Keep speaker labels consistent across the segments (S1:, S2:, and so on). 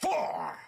S1: 4.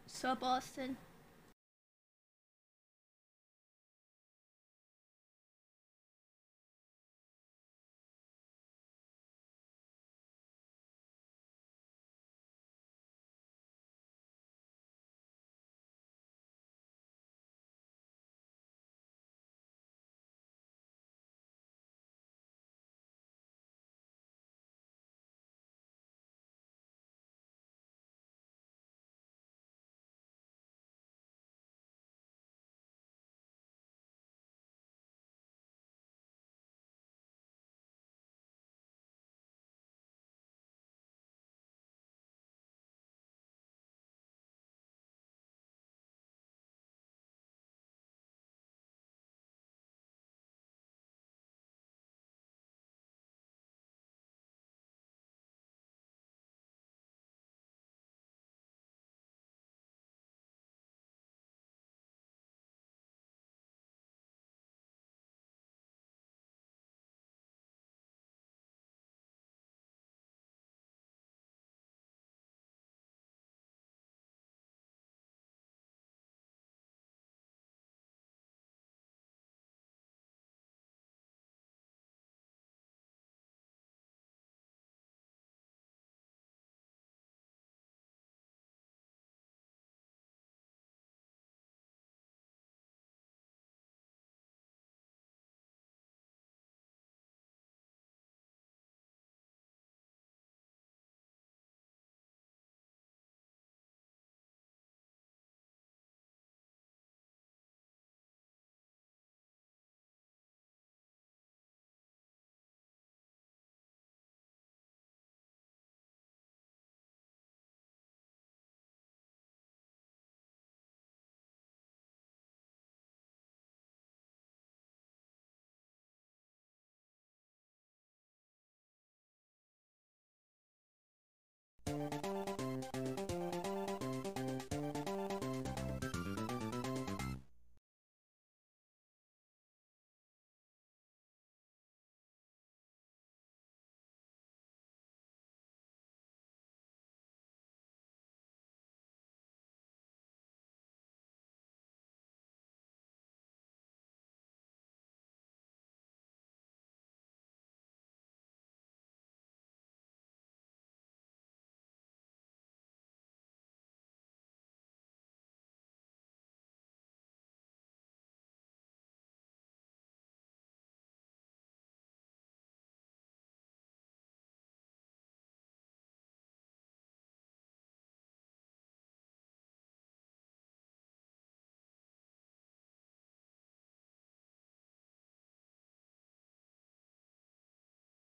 S1: Sup, Austin?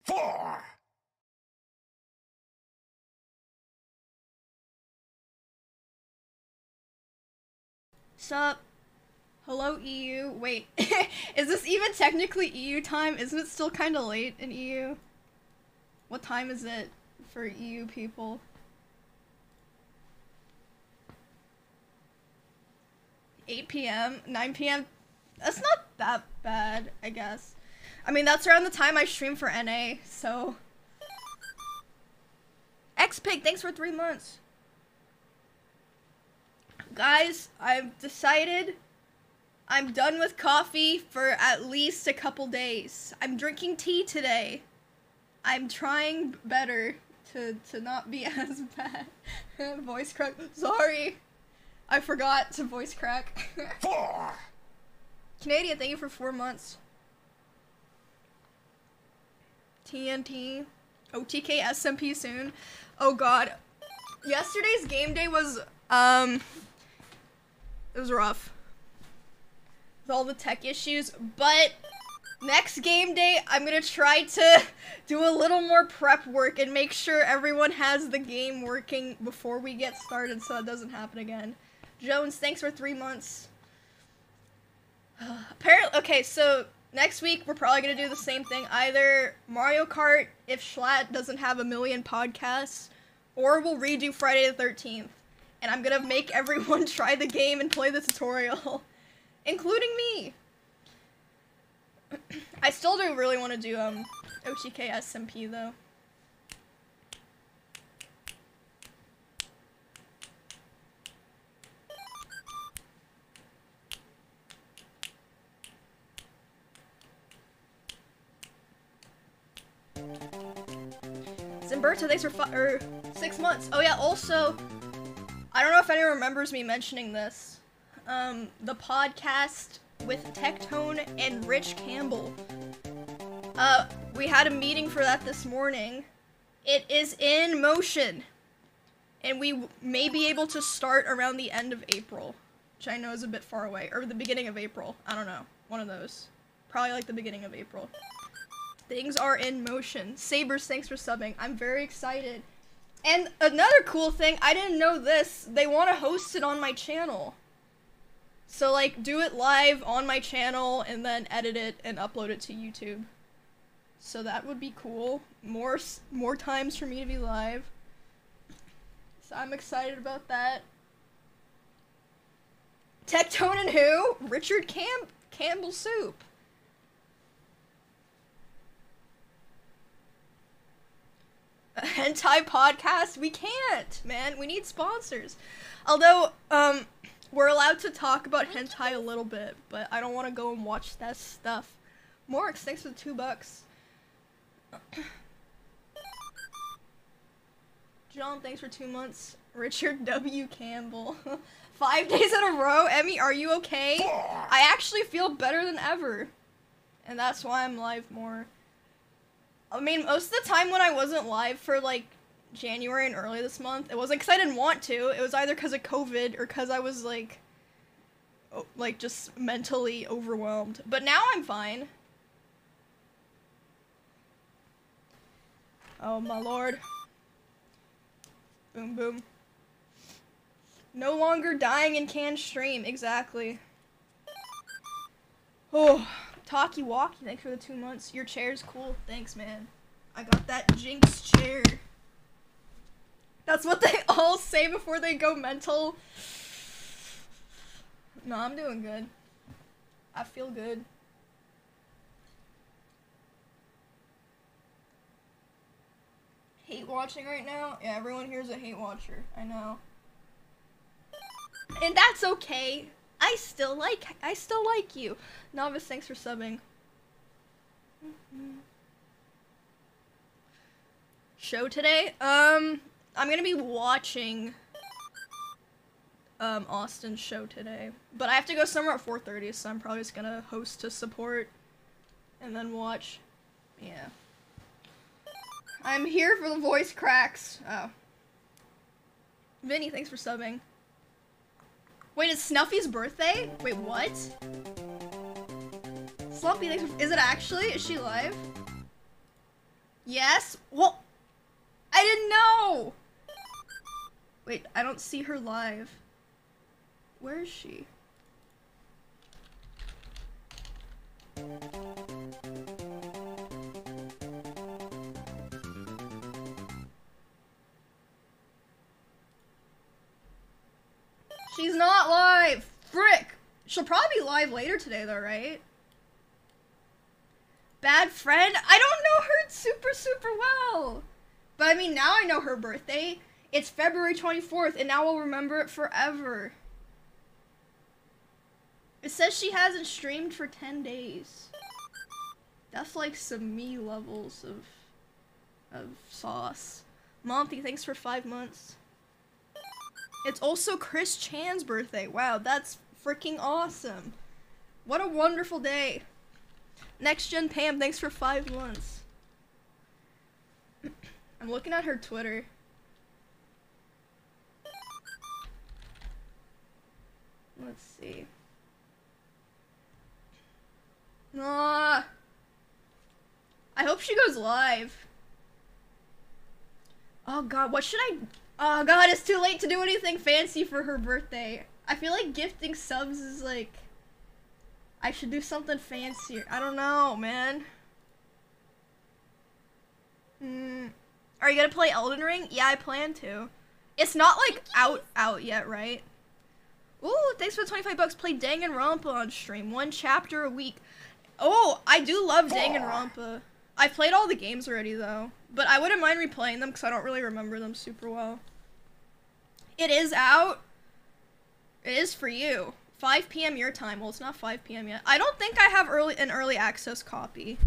S2: Four.
S1: Sup? Hello, EU. Wait, is this even technically EU time? Isn't it still kind of late in EU? What time is it for EU people? 8 p.m., 9 p.m. That's not that bad, I guess. I mean, that's around the time I stream for NA, so. XPig, thanks for 3 months. Guys, I've decided I'm done with coffee for at least a couple days. I'm drinking tea today. I'm trying better to not be as bad. Voice crack. Sorry. I forgot to voice crack.
S2: 4.
S1: Canadian, thank you for 4 months. TNT. OTK SMP soon. Oh god. Yesterday's game day was, it was rough. With all the tech issues, but next game day, I'm gonna try to do a little more prep work and make sure everyone has the game working before we get started so it doesn't happen again. Jones, thanks for 3 months. Apparently, okay, so next week we're probably gonna do the same thing. Either Mario Kart, if Schlatt doesn't have a million podcasts, or we'll redo Friday the 13th. And I'm gonna make everyone try the game and play the tutorial. Including me! I still do really want to do, OTK SMP, though. Zimberto, thanks for 6 months. Oh yeah, also, I don't know if anyone remembers me mentioning this. The podcast with Tectone and Rich Campbell. We had a meeting for that this morning. It is in motion. And we may be able to start around the end of April, which I know is a bit far away. Or the beginning of April. I don't know. One of those. Probably like the beginning of April. Things are in motion. Sabers, thanks for subbing. I'm very excited. And another cool thing, I didn't know this. They want to host it on my channel. So like, do it live on my channel and then edit it and upload it to YouTube. So that would be cool. More times for me to be live. So I'm excited about that. Tectone and who? Richard Campbell Soup. A hentai podcast? We can't, man. We need sponsors. Although, we're allowed to talk about hentai a little bit, but I don't want to go and watch that stuff. Morix, thanks for the $2. John, thanks for 2 months. Richard W. Campbell. 5 days in a row. Emmy, are you okay? I actually feel better than ever. And that's why I'm live more. I mean, most of the time when I wasn't live for, like, January and early this month, it wasn't because I didn't want to. It was either because of COVID or because I was, like, just mentally overwhelmed. But now I'm fine. Oh, my lord. Boom, boom. No longer dying in canned stream. Exactly. Oh, Talkie Walkie, thanks for the 2 months. Your chair's cool. Thanks, man. I got that Jinx chair. That's what they all say before they go mental. No, I'm doing good. I feel good. Hate watching right now? Yeah, everyone here's a hate watcher. I know. And that's okay. I still like you. Novice, thanks for subbing. Show today? I'm gonna be watching Austin's show today. But I have to go somewhere at 4:30, so I'm probably just gonna host to support and then watch. Yeah. I'm here for the voice cracks. Oh. Vinny, thanks for subbing. Wait, it's Snuffy's birthday? Wait, what? Slumpy, thanks for... Is it actually? Is she live? Yes? Well, I didn't know! Wait, I don't see her live. Where is she? She's not live! Frick! She'll probably be live later today though, right? Bad friend? I don't know her super well! But I mean, now I know her birthday. It's February 24th, and now I'll remember it forever. It says she hasn't streamed for 10 days. That's like some me levels of sauce. Monty, thanks for 5 months. It's also Chris Chan's birthday. Wow, that's freaking awesome. What a wonderful day. Next Gen Pam, thanks for 5 months. I'm looking at her Twitter. Let's see. Ah, I hope she goes live. Oh god, what should I... Oh god, it's too late to do anything fancy for her birthday. I feel like gifting subs is like... I should do something fancier. I don't know, man. Are you gonna play Elden Ring? Yeah, I plan to. It's not like out yet, right? Ooh, thanks for the 25 bucks. Play Danganronpa on stream. 1 chapter a week. Oh, I do love Danganronpa. I've played all the games already though, but I wouldn't mind replaying them because I don't really remember them super well. It is out. It is for you. 5 p.m. your time. Well, it's not 5 p.m. yet. I don't think I have an early access copy.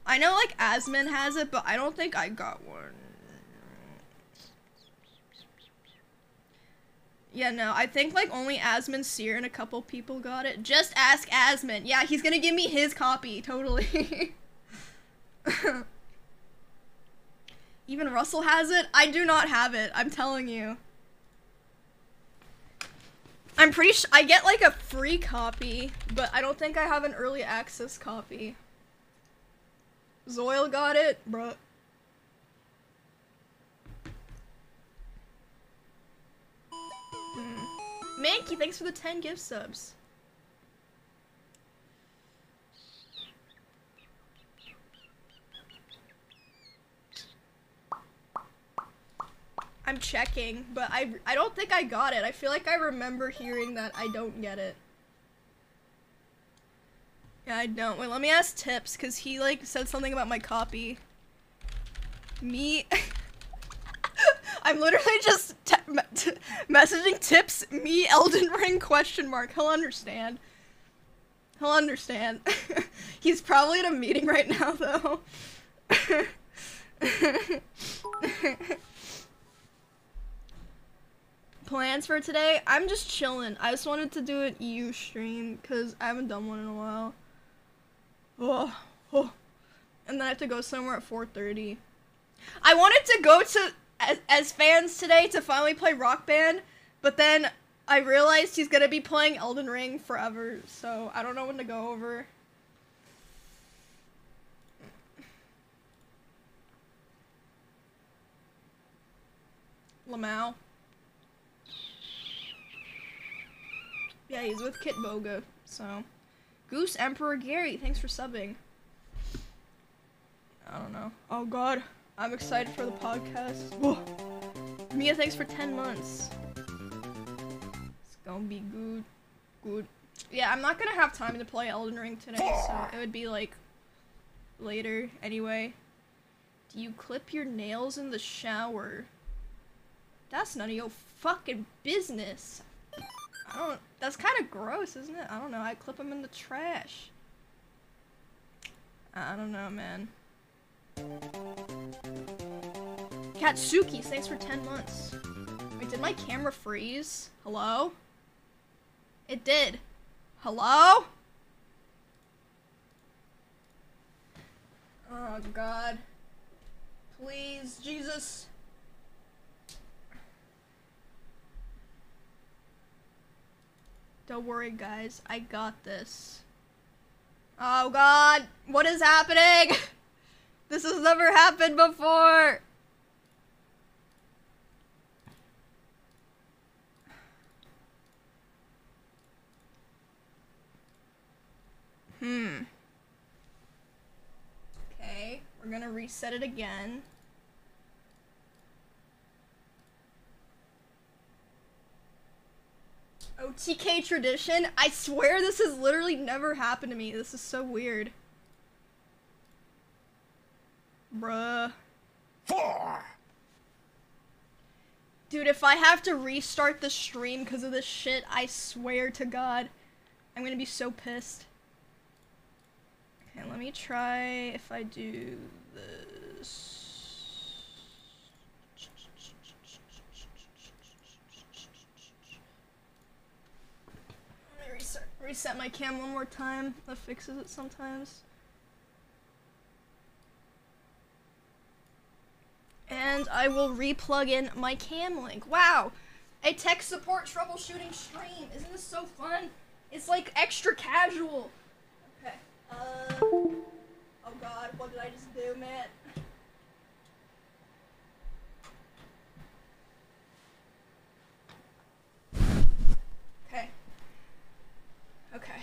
S1: I know like Asmin has it, but I don't think I got one. Yeah, no, I think like only Asmin, Seer, and a couple people got it. Just ask Asmin. Yeah, he's gonna give me his copy, totally. Even Russell has it. I do not have it, I'm telling you. I'm pretty sure I get like a free copy, but I don't think I have an early access copy. Zoil got it, bruh. Mankey, thanks for the 10 gift subs. I'm checking, but I don't think I got it. I feel like I remember hearing that I don't get it. Yeah, I don't. Wait, let me ask Tips, because he, like, said something about my copy. Me... I'm literally just messaging Tips, me, Elden Ring, question mark. He'll understand. He'll understand. He's probably in a meeting right now, though. Plans for today? I'm just chilling. I just wanted to do an EU stream because I haven't done one in a while. Oh. And then I have to go somewhere at 4:30. I wanted to go to as fans today to finally play Rock Band, but then I realized he's gonna be playing Elden Ring forever, so I don't know when to go over. Lamau. Yeah, he's with Kit Boga, so. Goose Emperor Gary, thanks for subbing. I don't know. Oh god, I'm excited for the podcast. Whoa. Mia, thanks for 10 months. It's gonna be good. Yeah, I'm not gonna have time to play Elden Ring today, so it would be like later anyway. Do you clip your nails in the shower? That's none of your fucking business. That's kind of gross, isn't it? I don't know. I clip them in the trash. I don't know, man. Katsuki, thanks for 10 months. Wait, did my camera freeze? Hello? It did. Hello? Oh, God. Please, Jesus. Don't worry, guys. I got this. Oh, God. What is happening? This has never happened before. Okay, we're gonna reset it again. OTK tradition? I swear this has literally never happened to me. This is so weird. Bruh.
S2: 4.
S1: Dude, if I have to restart the stream because of this shit, I swear to God, I'm gonna be so pissed. Okay, let me try if I do this. Let me reset my cam one more time. That fixes it sometimes. And I will re-plug in my cam link. Wow! A tech support troubleshooting stream. Isn't this so fun? It's like extra casual. Okay. Oh god, what did I just do, man? Okay. Okay.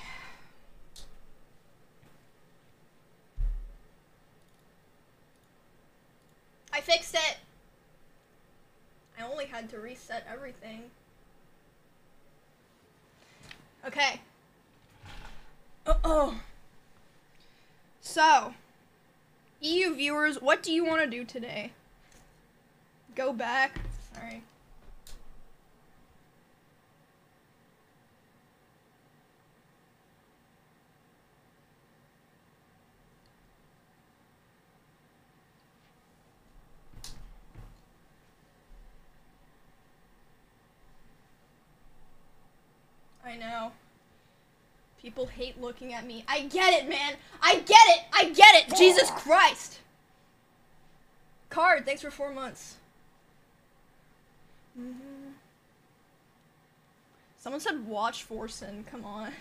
S1: I fixed it! I only had to reset everything. Okay. So, EU viewers, what do you want to do today? Go back. Sorry. People hate looking at me. I get it, man. I get it. I get it. Jesus Christ. Card, thanks for 4 months. Someone said watch Forsen. Come on.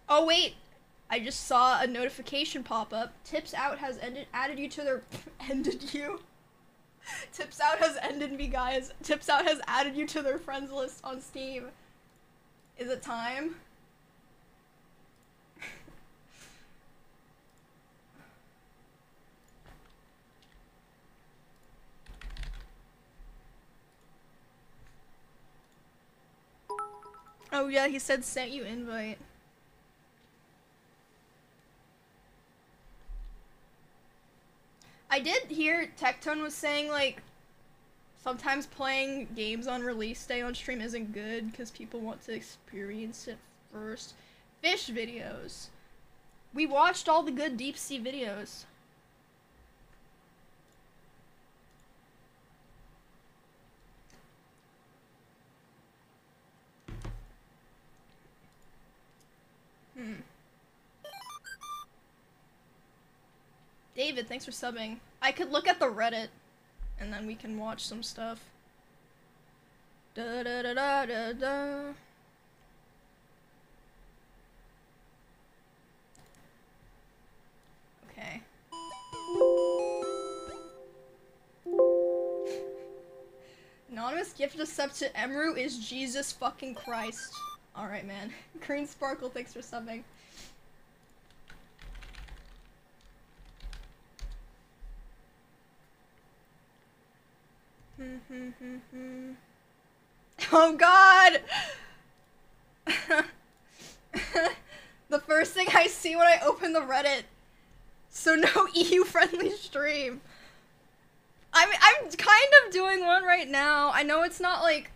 S1: Oh, wait. I just saw a notification pop up. Tips Out has added you to their... ended you? Tips Out has ended me, guys. Tips Out has added you to their friends list on Steam. Is it time? Oh yeah, he said sent you invite. I did hear Tectone was saying, like, sometimes playing games on release day on stream isn't good because people want to experience it first. Fish videos. We watched all the good deep sea videos. David, thanks for subbing. I could look at the Reddit, and then we can watch some stuff. Da da da da da da. Okay. Anonymous gifted a sub to Emiru is Jesus fucking Christ. Alright, man. Green Sparkle, thanks for subbing. Oh god! The first thing I see when I open the Reddit. So no EU friendly stream. I'm kind of doing one right now. I know it's not like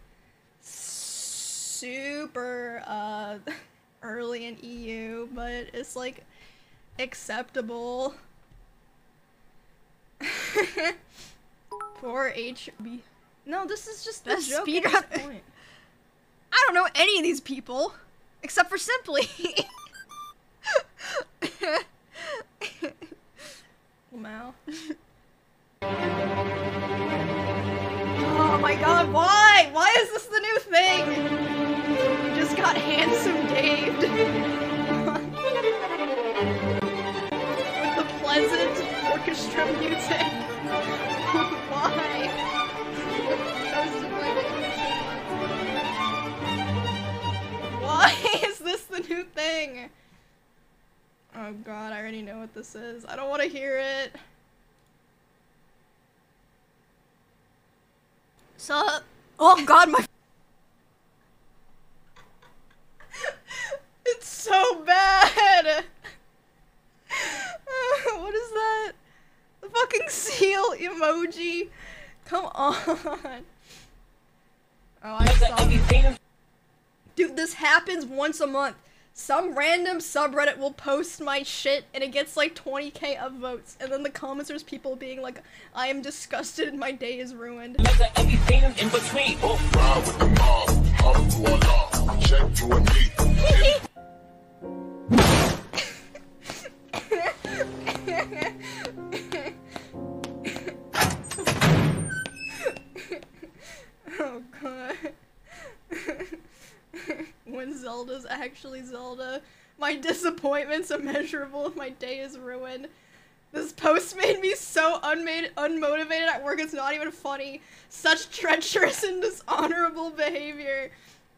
S1: super early in EU, but it's like acceptable. Poor HB. No, this is just the joke at this point. I don't know any of these people, except for Simply. Wow. Oh my god, why? Why is this the new thing? We just got handsome Daved. With the pleasant orchestra music. Why? Why is this the new thing? Oh god, I already know what this is. I don't want to hear it. Sup? Oh god, my... It's so bad! What is that? The fucking seal emoji? Come on. Oh, I saw. Dude, this happens once a month. Some random subreddit will post my shit and it gets like 20k upvotes, and then the comments there's people being like, I am disgusted and my day is ruined.
S2: Everything in between. Ride with the mob, up to Allah, check to a knee.
S1: Oh god. When Zelda's actually Zelda. My disappointment's immeasurable and my day is ruined. This post made me so unmotivated at work, it's not even funny. Such treacherous and dishonorable behavior.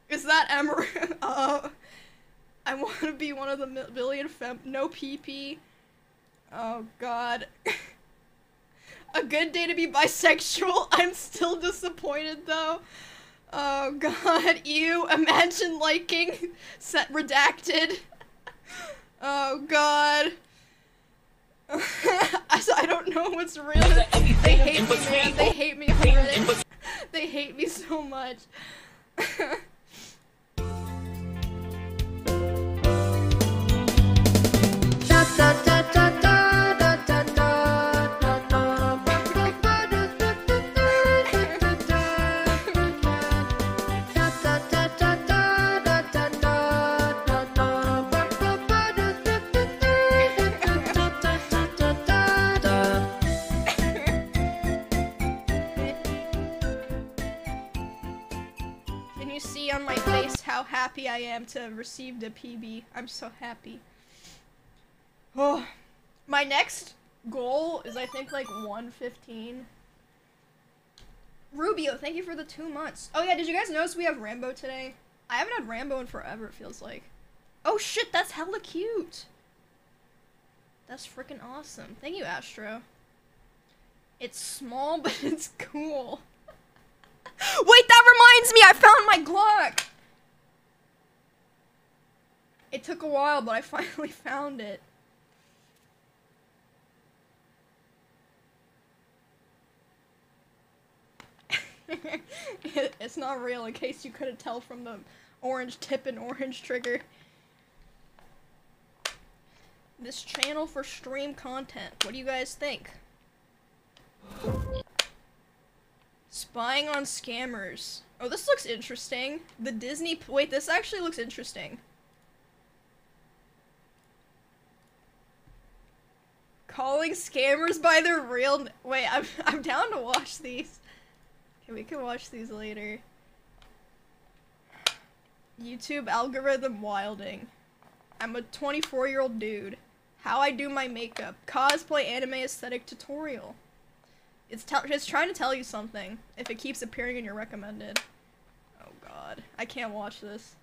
S1: Is that Emiru? I want to be one of the billion no PP. Oh god. A good day to be bisexual. I'm still disappointed though. Oh god, ew, imagine liking set redacted. Oh god. I don't know what's real. They hate me, man. They hate me on Reddit. They hate me so much. happy I am to have received a PB. I'm so happy. Oh, my next goal is I think like 115. Rubio, thank you for the 2 months. Oh yeah, did you guys notice we have Rambo today? I haven't had Rambo in forever, it feels like. Oh shit, that's hella cute. That's freaking awesome. Thank you, Astro. It's small, but it's cool. Wait, that reminds me, I found my Glock! It took a while, but I finally found it. It's not real, in case you couldn't tell from the orange tip and orange trigger. This channel for stream content. What do you guys think? Spying on scammers. Oh, this looks interesting. The Disney... Wait, this actually looks interesting. Calling scammers by their real... Wait, I'm down to watch these. Okay, we can watch these later. YouTube algorithm wilding. I'm a 24-year-old dude. How I do my makeup. Cosplay anime aesthetic tutorial. It's trying to tell you something if it keeps appearing in your recommended. Oh god. I can't watch this.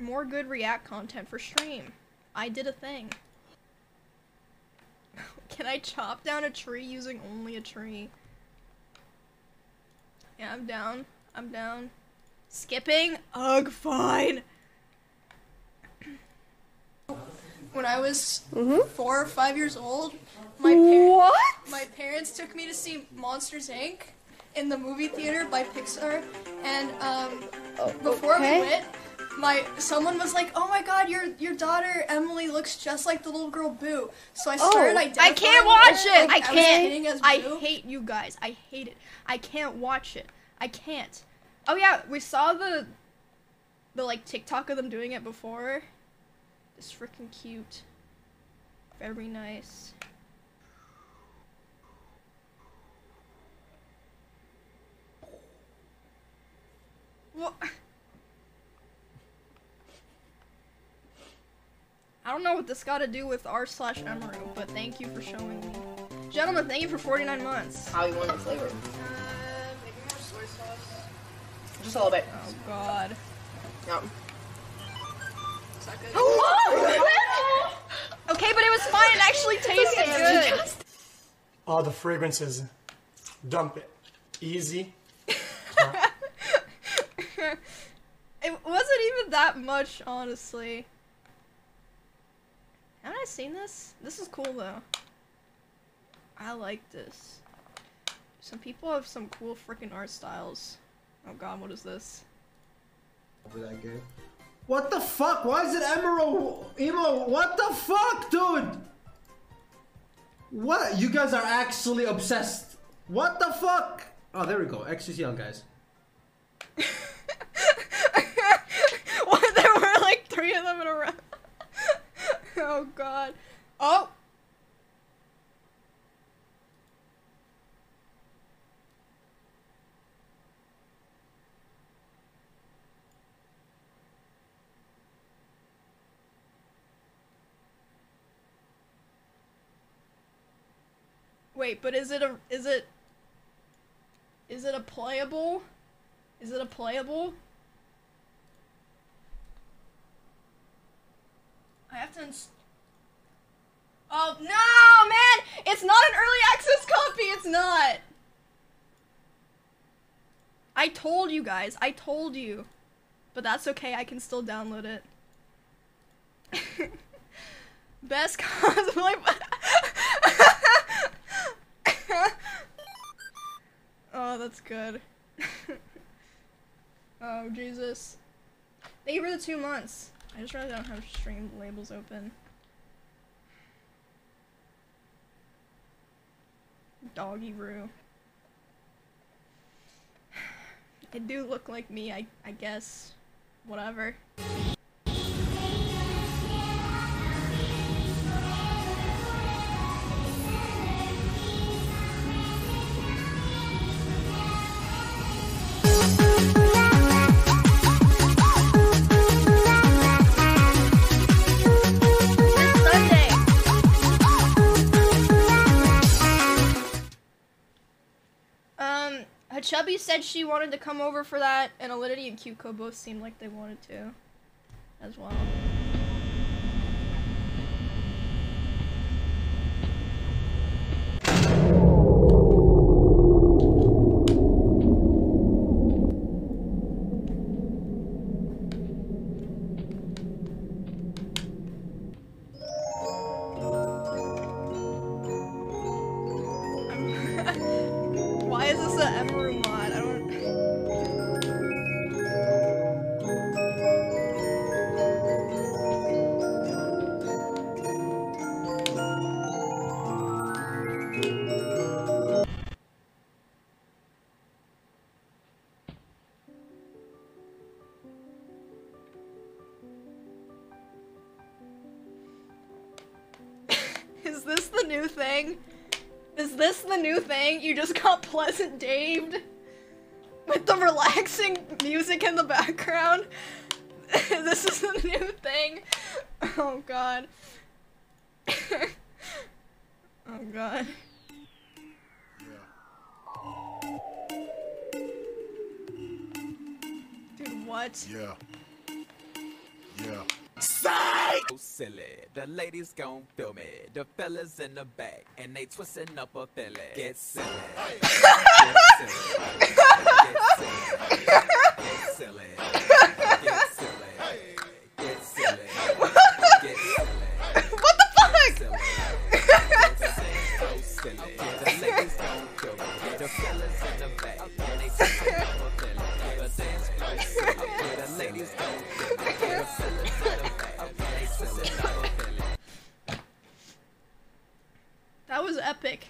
S1: More good react content for stream. I did a thing. Can I chop down a tree using only a tree? Yeah, I'm down. I'm down. Skipping? Ugh, fine. When I was 4 or 5 years old, my parents took me to see Monsters, Inc. in the movie theater by Pixar, and before we went, someone was like, "Oh my God, your daughter Emily looks just like the little girl Boo." So I started identifying. I can't watch it. Like, I hate you guys. I hate it. I can't watch it. I can't. Oh yeah, we saw the like TikTok of them doing it before. It's freaking cute. Very nice. What? I don't know what this got to do with r/Emiru, but thank you for showing me. Gentlemen, thank you for 49 months.
S3: How you want the flavor?
S1: Maybe more soy sauce.
S3: Just a little bit.
S1: Oh god.
S3: Yep.
S1: Is that good? Okay, but it was fine. It actually tasted good.
S4: All the fragrances. Dump it. Easy.
S1: It wasn't even that much, honestly. Haven't I seen this? This is cool, though. I like this. Some people have some cool freaking art styles. Oh god, what is this?
S5: What the fuck? Why is it Emiru? Emo, what the fuck, dude? What? You guys are actually obsessed. What the fuck? Oh, there we go. XCCL, guys.
S1: What? There were like 3 of them in a row. Oh god. Oh! Wait, but is it a playable? Is it a playable? I have to oh, no, man! It's not an early access copy, it's not! I told you guys, I told you. But that's okay, I can still download it. Best cosplay. Oh, that's good. Oh, Jesus. Thank you for the 2 months. I just really don't have stream labels open. Doggy Roo. It do look like me, I guess. Whatever. Chubby said she wanted to come over for that, and Alinity and Cuco both seemed like they wanted to, as well. Why is this a Emiru mod? I don't... Is this the new thing? Is this the new thing? You just got Pleasant Daved? With the relaxing music in the background? This is the new thing? Oh god. Oh god. Dude, what?
S2: Yeah. Yeah.
S6: So silly, the ladies gon' feel me. The fellas in the back, and they twisting up a filly. Get silly. Get silly. Get silly. Get silly. Get silly. Get silly.
S1: What the fuck?
S6: So silly. The ladies gon' feel me. The fellas in the back, and they twisting up a filly. The dance floor silly. The ladies gon' feel me. The fellas in the back, and they twisting up a filly.
S1: That was epic.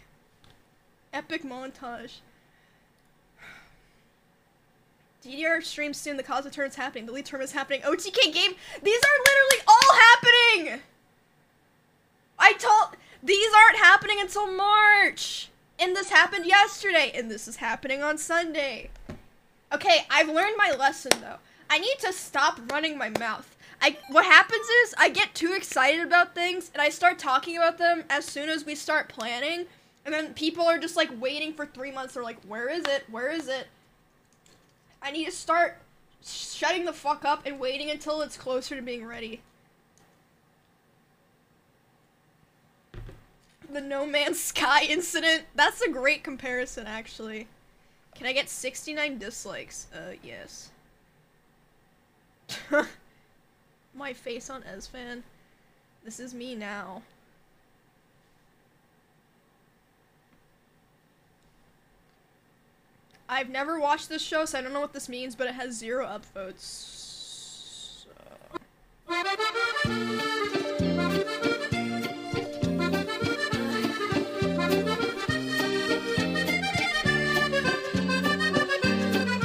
S1: Epic montage. DDR stream soon, the cause of turn is happening, the lead term is happening, OTK game, these are literally all happening! These aren't happening until March! And this happened yesterday, and this is happening on Sunday. Okay, I've learned my lesson though. I need to stop running my mouth. What happens is, I get too excited about things, and I start talking about them as soon as we start planning, and then people are just like waiting for 3 months, they're like, where is it? Where is it? I need to start shutting the fuck up and waiting until it's closer to being ready. The No Man's Sky incident. That's a great comparison, actually. Can I get 69 dislikes? Yes. My face on Esfan. This is me now. I've never watched this show, so I don't know what this means, but it has 0 upvotes.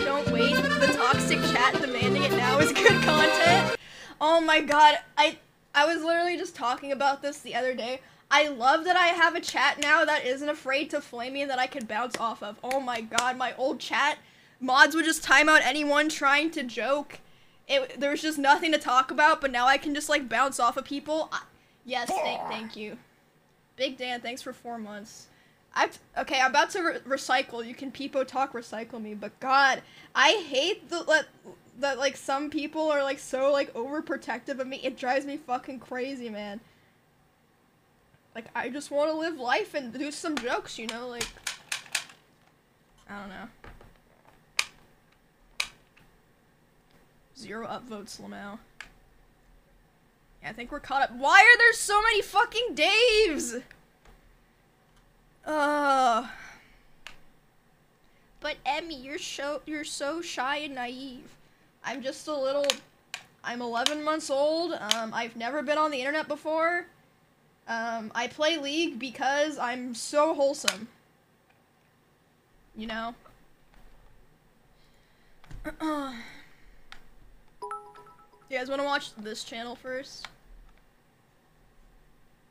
S1: Don't wait, the toxic chat demanding it now is good content. Oh my god, I was literally just talking about this the other day. I love that I have a chat now that isn't afraid to flame me and that I can bounce off of. Oh my god, my old chat mods would just time out anyone trying to joke. There was just nothing to talk about, but now I can just like bounce off of people. Yes, thank you. Big Dan, thanks for 4 months. Okay, I'm about to recycle. You can peepo talk recycle me, but god, I hate that like some people are like so like overprotective of me. It drives me fucking crazy, man. Like, I just want to live life and do some jokes, you know, like, I don't know. 0 upvotes, Lamau. Yeah, I think we're caught up. Why are there so many fucking Daves? But Emmy, you're so shy and naive. I'm just a little, I'm 11 months old, I've never been on the internet before. I play League because I'm so wholesome. You know? You guys want to watch this channel first?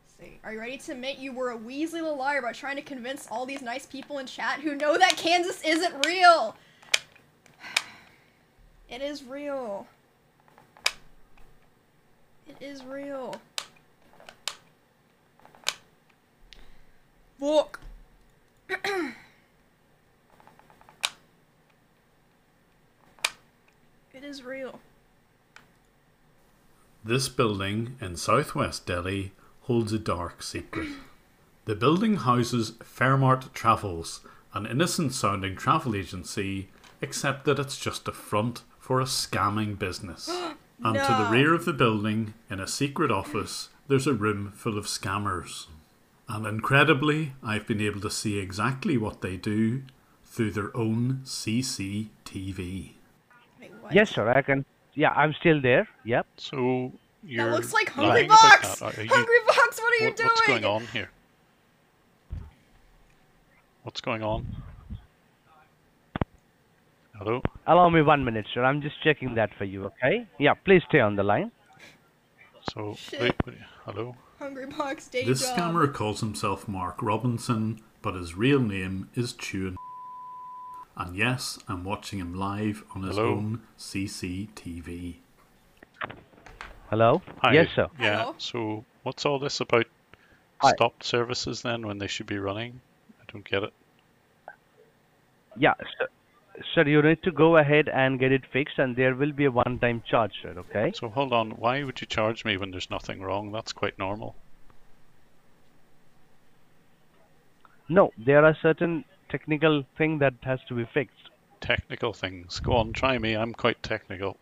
S1: Let's see. Are you ready to admit you were a Weasley little liar by trying to convince all these nice people in chat who know that Kansas isn't real? It is real. It is real. Fuck. is real.
S7: This building in southwest Delhi holds a dark secret. The building houses Fairmart Travels, an innocent-sounding travel agency, except that it's just a front for a scamming business. And to the rear of the building, in a secret office, there's a room full of scammers. And incredibly, I've been able to see exactly what they do through their own CCTV.
S1: Wait, what?
S8: Yes, sir. I can. Yeah, I'm still there. Yep.
S9: So you're
S1: That looks like Hungry
S9: lying about
S1: Box!
S9: that. Are you-
S1: Hungry Box, what are you doing?
S9: What's going on here? What's going on? Hello?
S8: Allow me 1 minute, sir. I'm just checking that for you. Okay? Yeah. Please stay on the line.
S9: So,
S1: Shit.
S9: wait, hello?
S1: Hungry Box day
S7: This
S1: job.
S7: scammer calls himself Mark Robinson, but his real name is Chewin. And yes, I'm watching him live on his
S9: Hello?
S7: own CCTV.
S8: Hello?
S9: Hi.
S8: Yes, sir.
S9: Yeah,
S1: Hello?
S9: so what's all this about
S8: Hi.
S9: stopped services then when they should be running? I don't get it.
S8: Yeah, sir. Sir, you need to go ahead and get it fixed, and there will be a one-time charge, sir. Okay?
S9: So hold on, why would you charge me when there's nothing wrong? That's quite normal.
S8: No, there are certain technical thing that has to be fixed.
S9: Technical things. Go on, try me. I'm quite technical.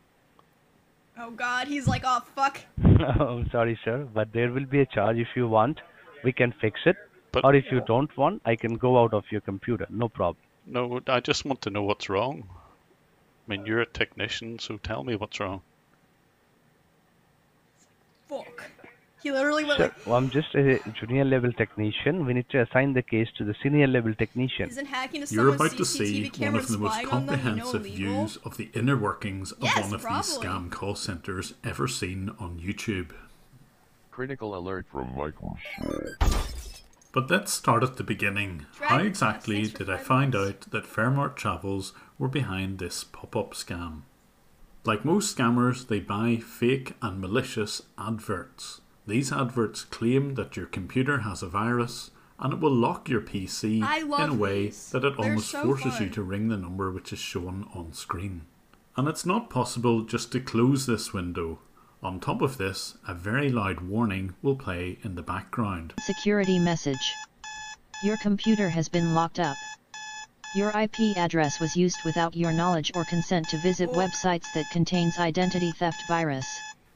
S1: Oh god, he's like, oh fuck.
S8: I'm sorry, sir, but there will be a charge. If you want, we can fix it.
S9: But
S8: Or if you don't want, I can go out of your computer. No problem.
S9: no, I just want to know what's wrong. I mean, you're a technician, so tell me what's wrong.
S1: Fuck. He literally went
S8: Sir,
S1: like,
S8: well, I'm just a junior level technician. We need to assign the case to the senior level technician.
S1: isn't hacking to
S7: You're
S1: someone's
S7: about to see
S1: CCTV
S7: one
S1: camera
S7: of the most
S1: spying on them,
S7: comprehensive
S1: illegal?
S7: views of the inner workings of
S1: Yes,
S7: one of these
S1: probably.
S7: scam call centres ever seen on YouTube.
S2: Critical alert from Microsoft.
S7: But let's start at the beginning.
S1: Dragon
S7: How
S1: Quest,
S7: exactly
S1: thanks for
S7: did I
S1: 5
S7: find
S1: months.
S7: out that Fairmart Travels were behind this pop-up scam? Like most scammers, they buy fake and malicious adverts. These adverts claim that your computer has a virus and it will lock your PC
S1: I love
S7: in a way
S1: these.
S7: that it
S1: They're
S7: almost
S1: so
S7: forces
S1: fun.
S7: you to ring the number which is shown on screen. And it's not possible just to close this window. On top of this, a very loud warning will play in the background.
S10: Security message. Your computer has been locked up. Your IP address was used without your knowledge or consent to visit websites that contains identity theft virus.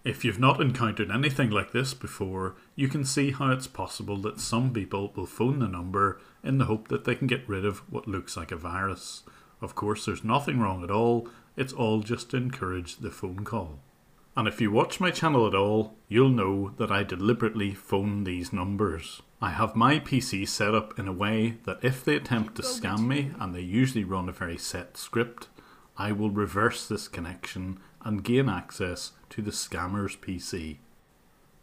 S7: If you've not encountered anything like this before, you can see how it's possible that some people will phone the number in the hope that they can get rid of what looks like a virus. Of course, there's nothing wrong at all, it's all just to encourage the phone call. And if you watch my channel at all, you'll know that I deliberately phone these numbers. I have my PC set up in a way that if they attempt to scam me, and they usually run a very set script, I will reverse this connection and gain access to the scammer's PC.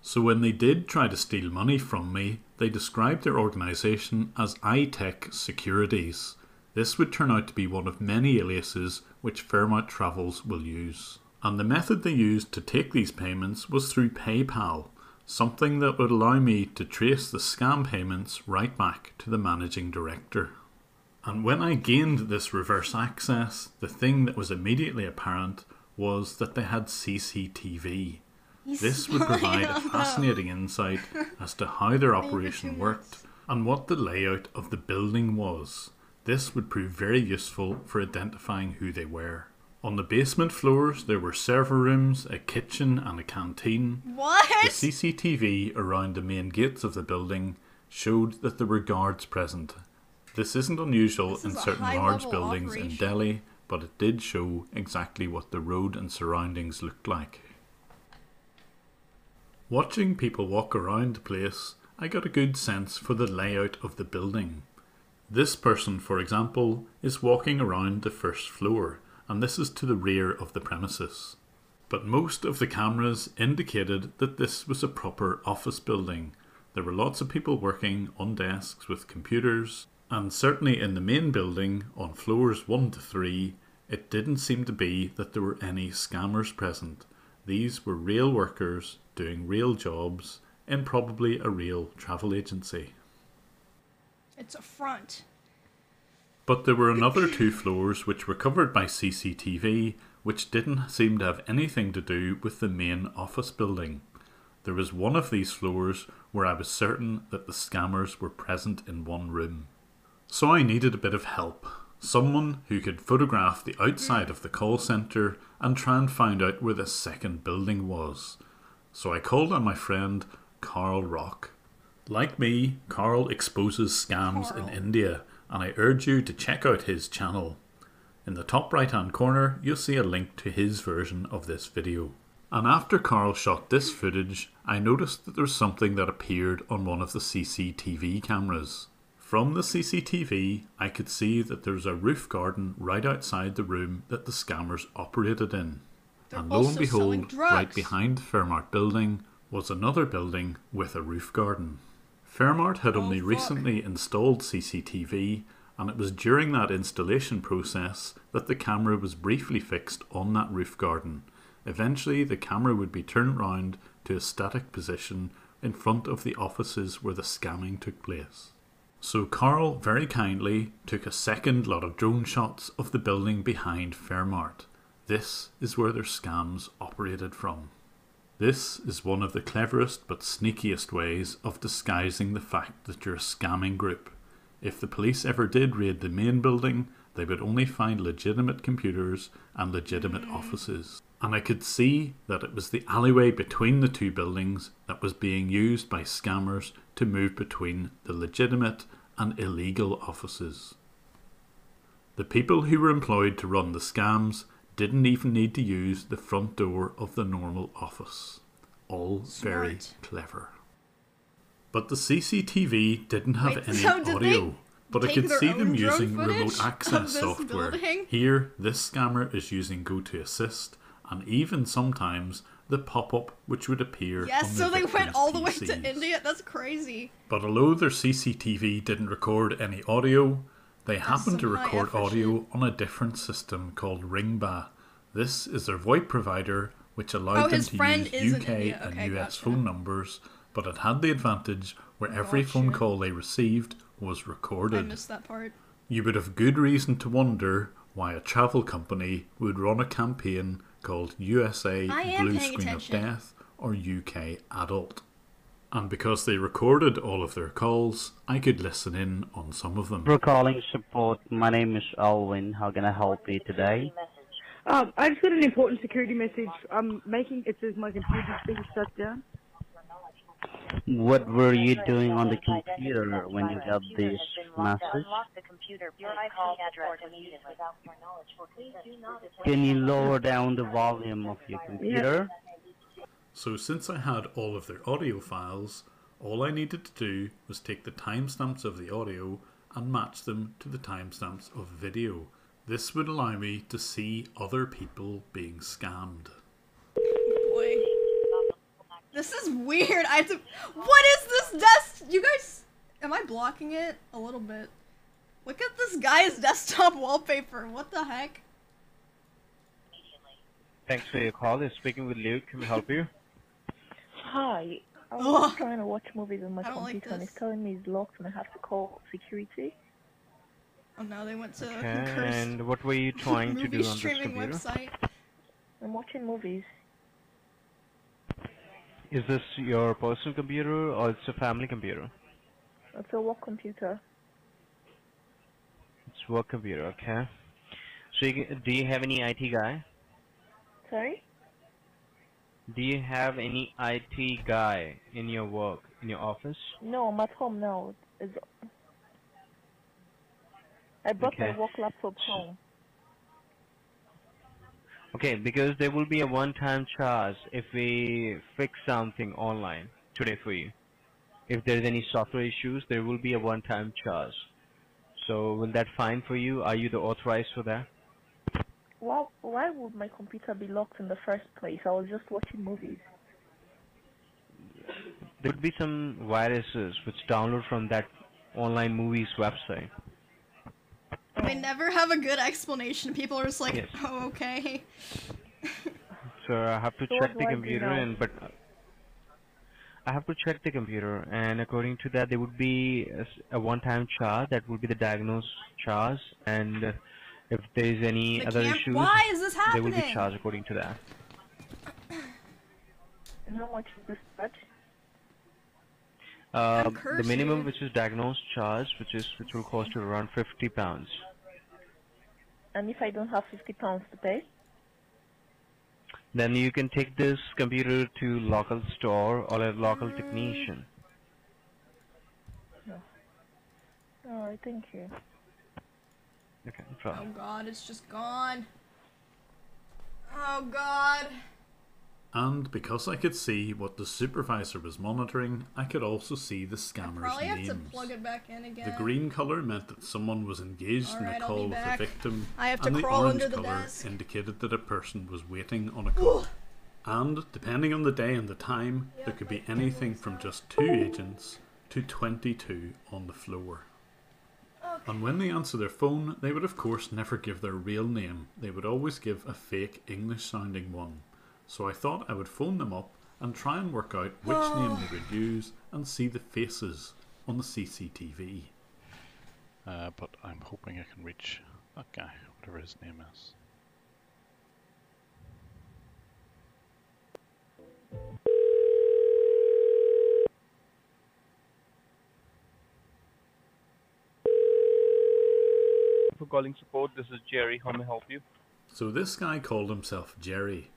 S7: So when they did try to steal money from me, they described their organisation as iTech Securities. This would turn out to be one of many aliases which Fairmont Travels will use. And the method they used to take these payments was through PayPal, something that would allow me to trace the scam payments right back to the managing director. And when I gained this reverse access, the thing that was immediately apparent was that they had CCTV. This would provide a fascinating insight as to how their operation worked and what the layout of the building was. This would prove very useful for identifying who they were. On the basement floors there were server rooms, a kitchen and a canteen.
S1: What?
S7: The CCTV around the main gates of the building showed that there were guards present. This isn't unusual
S1: This
S7: in
S1: is a
S7: certain large
S1: high-level
S7: buildings in
S1: operation.
S7: Delhi, but it did show exactly what the road and surroundings looked like. Watching people walk around the place, I got a good sense for the layout of the building. This person, for example, is walking around the first floor, and this is to the rear of the premises. But most of the cameras indicated that this was a proper office building. There were lots of people working on desks with computers, and certainly in the main building, on floors 1 to 3, it didn't seem to be that there were any scammers present. These were real workers doing real jobs in probably a real travel agency.
S1: It's a front.
S7: But there were another 2 floors which were covered by CCTV, which didn't seem to have anything to do with the main office building. There was one of these floors where I was certain that the scammers were present in one room. So I needed a bit of help. Someone who could photograph the outside of the call centre and try and find out where the second building was. So I called on my friend Carl Rock. Like me, Carl exposes scams in India, and I urge you to check out his channel. In the top right hand corner, you'll see a link to his version of this video. And after Carl shot this footage, I noticed that there was something that appeared on one of the CCTV cameras. From the CCTV, I could see that there was a roof garden right outside the room that the scammers operated in. And lo and behold, right behind the Fairmart building was another building with a roof garden. Fairmart had only recently installed CCTV, and it was during that installation process that the camera was briefly fixed on that roof garden. Eventually, the camera would be turned round to a static position in front of the offices where the scamming took place. So Carl very kindly took a second lot of drone shots of the building behind Fairmart. This is where their scams operated from. This is one of the cleverest but sneakiest ways of disguising the fact that you're a scamming group. If the police ever did raid the main building, they would only find legitimate computers and legitimate offices. And I could see that it was the alleyway between the two buildings that was being used by scammers to move between the legitimate and illegal offices. The people who were employed to run the scams didn't even need to use the front door of the normal office. All very clever. But the CCTV didn't have any audio, but I could see them using remote access software. Here, this scammer is using GoToAssist, and even sometimes the pop-up which would appear on
S1: so they went all the way to
S7: PCs.
S1: India? That's crazy.
S7: But although their CCTV didn't record any audio, they happened to record audio on a different system called Ringba. This is their VoIP provider, which allowed them to use UK and US phone numbers, but it had the advantage where every phone call they received was recorded.
S1: I missed that part.
S7: You would have good reason to wonder why a travel company would run a campaign called USA Blue Screen of Death or UK Adult. And because they recorded all of their calls, I could listen in on some of them.
S8: For calling support, my name is Alwyn. How can I help you today?
S11: I just got an important security message. It says my computer's being shut down.
S8: What were you doing on the computer when you got this message? Can you lower down the volume of your computer?
S7: So since I had all of their audio files, all I needed to do was take the timestamps of the audio and match them to the timestamps of video. This would allow me to see other people being scammed.
S1: Boy. This is weird. I have to... What is this desk? You guys... Am I blocking it? A little bit. Look at this guy's desktop wallpaper. What the heck?
S12: Thanks for your call. You're speaking with Luke. Can we help you?
S13: Hi. I was trying to watch movies on my computer and it's telling me it's locked and I have to call security.
S1: Oh no, they went to
S12: and what were you trying to do on this computer?
S1: Website.
S13: I'm watching movies.
S12: Is this your personal computer or it's a family computer?
S13: It's a work computer.
S12: It's work computer, okay. So do you have any IT guy?
S13: Sorry?
S12: Do you have any IT guy in your work, in your office?
S13: No, I'm at home now. I brought my work laptop home.
S12: Okay, because there will be a one-time charge if we fix something online today for you. If there's any software issues, there will be a one-time charge. So will that fine for you? Are you the authorized for that?
S13: Why would my computer be locked in the first place? I was just watching movies.
S12: There would be some viruses which download from that online movies website.
S1: They never have a good explanation. People are just like,
S12: Yes.
S1: oh, okay.
S12: So I have to
S13: So
S12: check
S13: what
S12: the
S13: do I do
S12: computer
S13: now?
S12: I have to check the computer, and according to that there would be a one-time charge that would be the diagnosed charge, and If there is any
S1: The
S12: other
S1: camp-
S12: issues,
S1: Why is this
S12: they will be
S1: happening?
S12: charged according to that.
S13: And how much is this charge?
S12: The minimum which is diagnosed charge, which will cost you around £50.
S13: And if I don't have £50 to pay?
S12: Then you can take this computer to local store or a local technician.
S13: No. Alright, thank you.
S12: Okay, no
S1: Oh
S12: problem.
S1: god, it's just gone. Oh god.
S7: And because I could see what the supervisor was monitoring, I could also see the scammer's
S1: Probably have
S7: names.
S1: to plug it back in again.
S7: The green colour meant that someone was engaged in a
S1: Alright, I'll
S7: call
S1: be
S7: with a
S1: back.
S7: victim,
S1: I have to
S7: and the
S1: crawl
S7: orange
S1: under the
S7: colour
S1: desk.
S7: indicated that a person was waiting on a call. And depending on the day and the time, there could be anything from just 2 agents to 22 on the floor. And when they answer their phone, they would of course never give their real name. They would always give a fake English sounding one. So I thought I would phone them up and try and work out which name they would use and see the faces on the CCTV.
S9: But I'm hoping I can reach that guy, whatever his name is.
S8: For calling support, this is Jerry. How may I help you?
S7: So this guy called himself Jerry.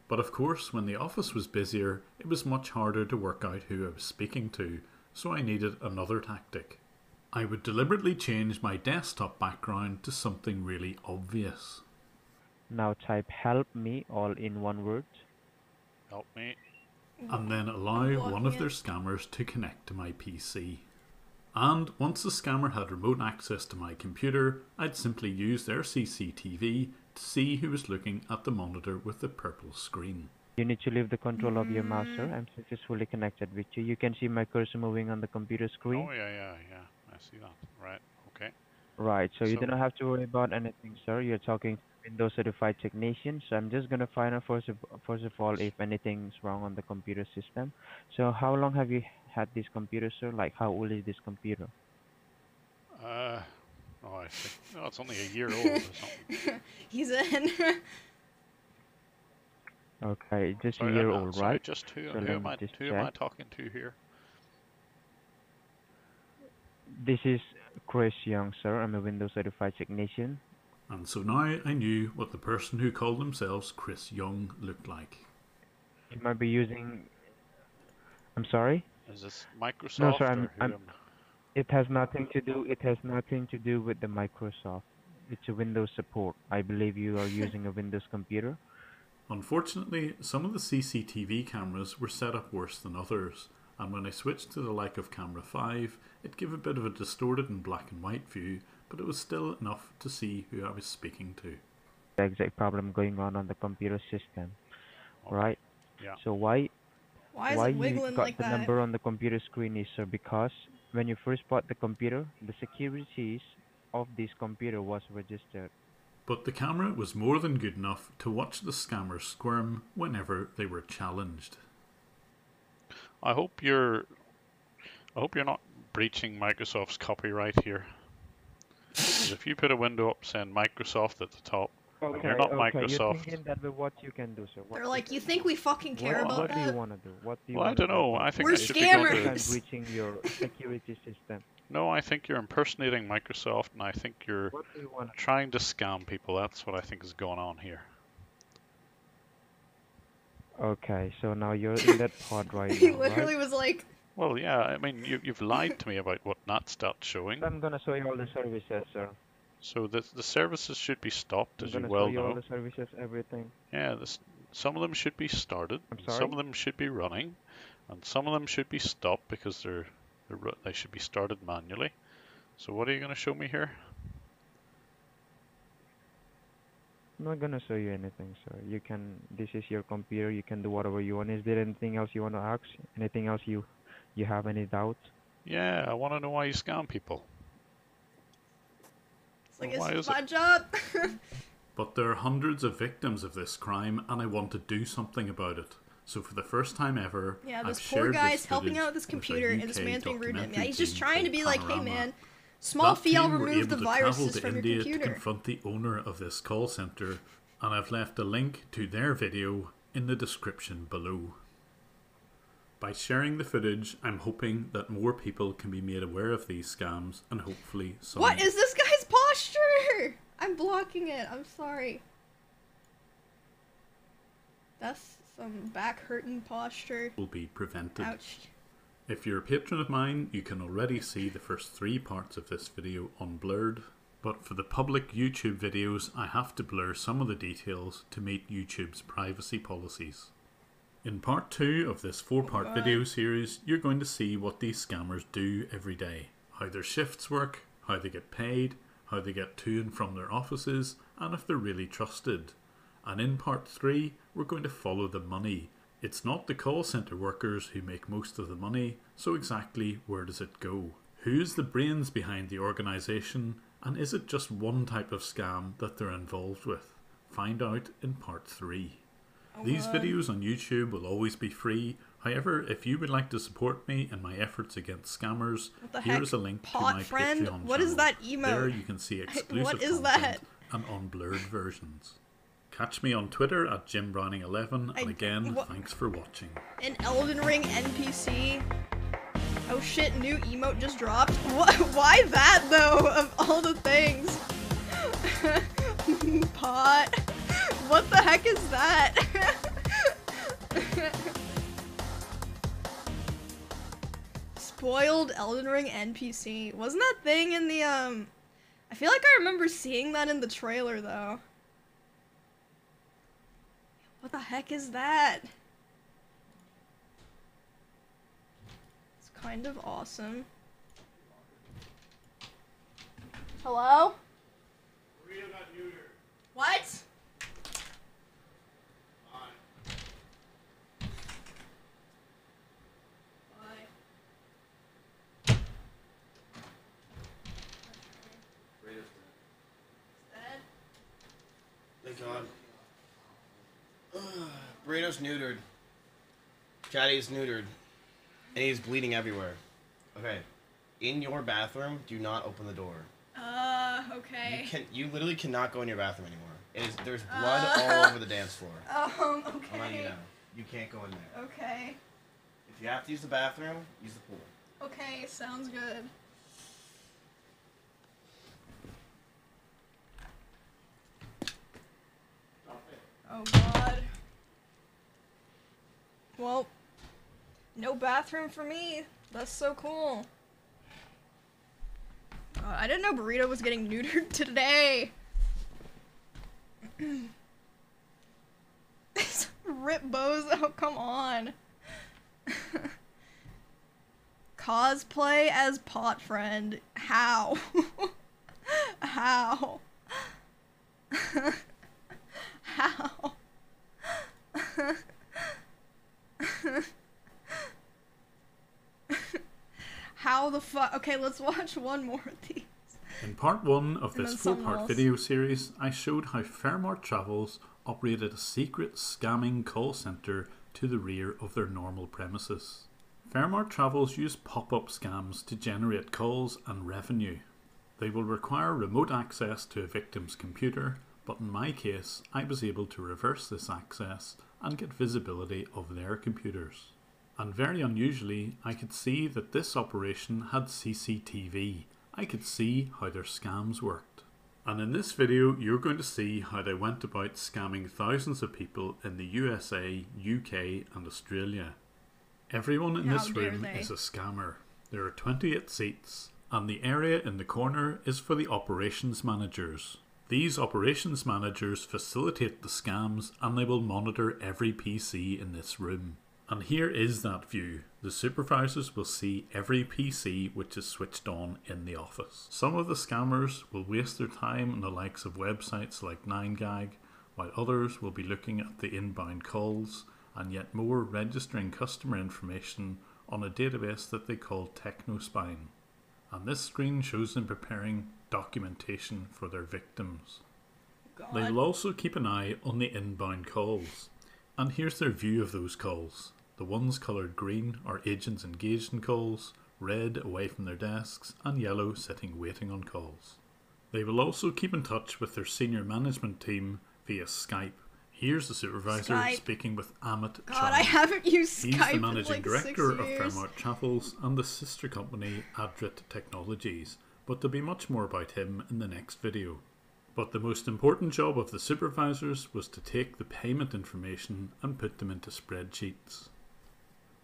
S7: But of course, when the office was busier, it was much harder to work out who I was speaking to, so I needed another tactic. I would deliberately change my desktop background to something really obvious.
S12: Now type help me all in one word.
S9: Help me.
S7: And then allow one of their scammers to connect to my PC. And once the scammer had remote access to my computer, I'd simply use their CCTV to see who was looking at the monitor with the purple screen.
S12: You need to leave the control of your mouse, sir. I'm successfully connected with you. You can see my cursor moving on the computer screen.
S9: Oh yeah. I see that. Right. Okay.
S12: Right, so you
S9: So-
S12: do not have to worry about anything, sir. You're talking to Windows certified technician. So I'm just gonna find out first of all if anything's wrong on the computer system. So how long have you had this computer, sir? Like how old is this computer?
S9: I think it's only a year old or something.
S1: He's in.
S12: Okay, just
S9: Sorry,
S12: a year
S9: I'm
S12: old,
S9: sorry,
S12: right?
S9: Just who,
S12: So
S9: who
S12: let
S9: am
S12: me
S9: I?
S12: just
S9: Who am I
S12: check.
S9: talking to here?
S12: This is Chris Young, sir. I'm a Windows certified technician.
S7: And so now I knew what the person who called themselves Chris Young looked like.
S12: You might be using. I'm sorry.
S9: Is this Microsoft?
S12: No, sir.
S9: or who am-
S12: It has nothing to do. It has nothing to do with the Microsoft. It's a Windows support. I believe you are using a Windows computer.
S7: Unfortunately, some of the CCTV cameras were set up worse than others, and when I switched to the like of camera 5, it gave a bit of a distorted and black and white view, but it was still enough to see who I was speaking to.
S12: The exact problem going on the computer system, right?
S9: Yeah.
S12: So why
S1: is it
S12: you
S1: wiggling
S12: got
S1: like
S12: the
S1: that?
S12: number on the computer screen is, sir, because when you first bought the computer, the securities of this computer was registered.
S7: But the camera was more than good enough to watch the scammers squirm whenever they were challenged.
S9: I hope you're not breaching Microsoft's copyright here. 'Cause if you put a window up saying Microsoft at the top, and you're not
S12: You're
S9: Microsoft.
S12: thinking that way, what you can do, sir?
S1: They're like, you think we fucking care about
S12: What do you
S1: that?
S12: want to do? What do you
S9: Well, I
S12: want to
S9: don't know. I think
S1: We're
S9: they should be going to-
S1: scammers.
S12: breaching your security system.
S9: No, I think you're impersonating Microsoft, and I think you're
S12: What do you want?
S9: trying to scam people. That's what I think is going on here.
S12: Okay, so now you're in that pod right
S1: He
S12: now,
S1: literally
S12: right?
S1: was like,
S9: Well, yeah, I mean, you've lied to me about what NatStat's showing.
S12: I'm gonna show you all the services, sir.
S9: So the services should be stopped,
S12: I'm
S9: as you
S12: gonna
S9: well
S12: show you all
S9: know.
S12: the services, everything.
S9: Yeah, some of them should be started, and
S12: sorry?
S9: some of them should be running, and some of them should be stopped because they should be started manually. So what are you going to show me here?
S12: I'm not gonna show you anything, sir. You can. This is your computer. You can do whatever you want. Is there anything else you want to ask? Anything else you have any doubts?
S9: Yeah, I want to know why you scam people.
S1: it's like,
S9: Well, why
S1: it's
S9: is
S1: my
S9: it?
S1: job.
S7: But there are hundreds of victims of this crime, and I want to do something about it. So for the first time ever,
S1: Yeah,
S7: I've
S1: this poor
S7: shared
S1: guy's
S7: this
S1: helping
S7: footage
S1: out with this
S7: with a
S1: computer, and this
S7: UK
S1: man's being rude to him. Yeah,
S7: documentary
S1: he's just
S7: team
S1: trying to
S7: called
S1: be like, hey
S7: Panorama.
S1: man, Small
S7: That
S1: fee, I'll
S7: team were
S1: remove
S7: able
S1: the
S7: to travel
S1: viruses
S7: to
S1: from your
S7: India to
S1: computer.
S7: confront the owner of this call centre, and I've left a link to their video in the description below. By sharing the footage, I'm hoping that more people can be made aware of these scams and hopefully some
S1: What is this guy's posture? I'm blocking it. I'm sorry. That's some back hurting posture.
S7: will be prevented.
S1: Ouch.
S7: If you're a patron of mine, you can already see the first 3 parts of this video unblurred, but for the public YouTube videos I have to blur some of the details to meet YouTube's privacy policies. In part 2 of this 4-part video series, you're going to see what these scammers do every day, how their shifts work, how they get paid, how they get to and from their offices, and if they're really trusted. And in part 3, we're going to follow the money. It's not the call centre workers who make most of the money, so exactly where does it go? Who's the brains behind the organisation, and is it just one type of scam that they're involved with? Find out in part 3. These videos on YouTube will always be free. However, if you would like to support me in my efforts against scammers, here's a link to my Patreon
S1: What
S7: channel.
S1: is that emote?
S7: There you can see exclusive
S1: What is
S7: content
S1: that?
S7: and unblurred versions. Catch me on Twitter at JimBrowning11, and again, thanks for watching.
S1: An Elden Ring NPC. Oh shit, new emote just dropped. What? Why that though, of all the things? Pot. What the heck is that? Spoiled Elden Ring NPC. Wasn't that thing in the, I feel like I remember seeing that in the trailer though. What the heck is that? It's kind of awesome. Hello?
S2: Burrito got neutered.
S1: What?
S14: Thank God. Burrito's neutered. Chatty's neutered. And he's bleeding everywhere. Okay. In your bathroom, do not open the door.
S1: Okay.
S14: You literally cannot go in your bathroom anymore. There's blood all over the dance floor.
S1: Okay.
S14: I'm letting you know. You can't go in there.
S1: Okay.
S14: If you have to use the bathroom, use the pool.
S1: Okay, sounds good. Oh god. Well, no bathroom for me. That's so cool. I didn't know Burrito was getting neutered today. Rip Bozo, come on. Cosplay as Pot Friend. How? How? How? How the fuck? Okay, let's watch one more of these.
S7: In part 1 of this
S1: And then something
S7: 4-part
S1: else.
S7: video series, I showed how Fairmart Travels operated a secret scamming call centre to the rear of their normal premises. Fairmart Travels use pop-up scams to generate calls and revenue. They will require remote access to a victim's computer, but in my case, I was able to reverse this access and get visibility of their computers. And very unusually, I could see that this operation had CCTV. I could see how their scams worked. And in this video, you're going to see how they went about scamming thousands of people in the USA, UK and Australia. Everyone in this room is a scammer. There are 28 seats, and the area in the corner is for the operations managers. These operations managers facilitate the scams, and they will monitor every PC in this room. And here is that view. The supervisors will see every PC which is switched on in the office. Some of the scammers will waste their time on the likes of websites like 9gag, while others will be looking at the inbound calls, and yet more registering customer information on a database that they call TechnoSpine. And this screen shows them preparing documentation for their victims. They will also keep an eye on the inbound calls. And here's their view of those calls. The ones coloured green are agents engaged in calls, red away from their desks, and yellow sitting waiting on calls. They will also keep in touch with their senior management team via Skype. Here's the supervisor
S1: Skype.
S7: speaking with Amit
S1: God, I haven't used
S7: He's
S1: Skype
S7: the managing
S1: in like
S7: director
S1: 6
S7: of
S1: years.
S7: Fairmart Travels and the sister company Adrit Technologies, but there'll be much more about him in the next video. But the most important job of the supervisors was to take the payment information and put them into spreadsheets.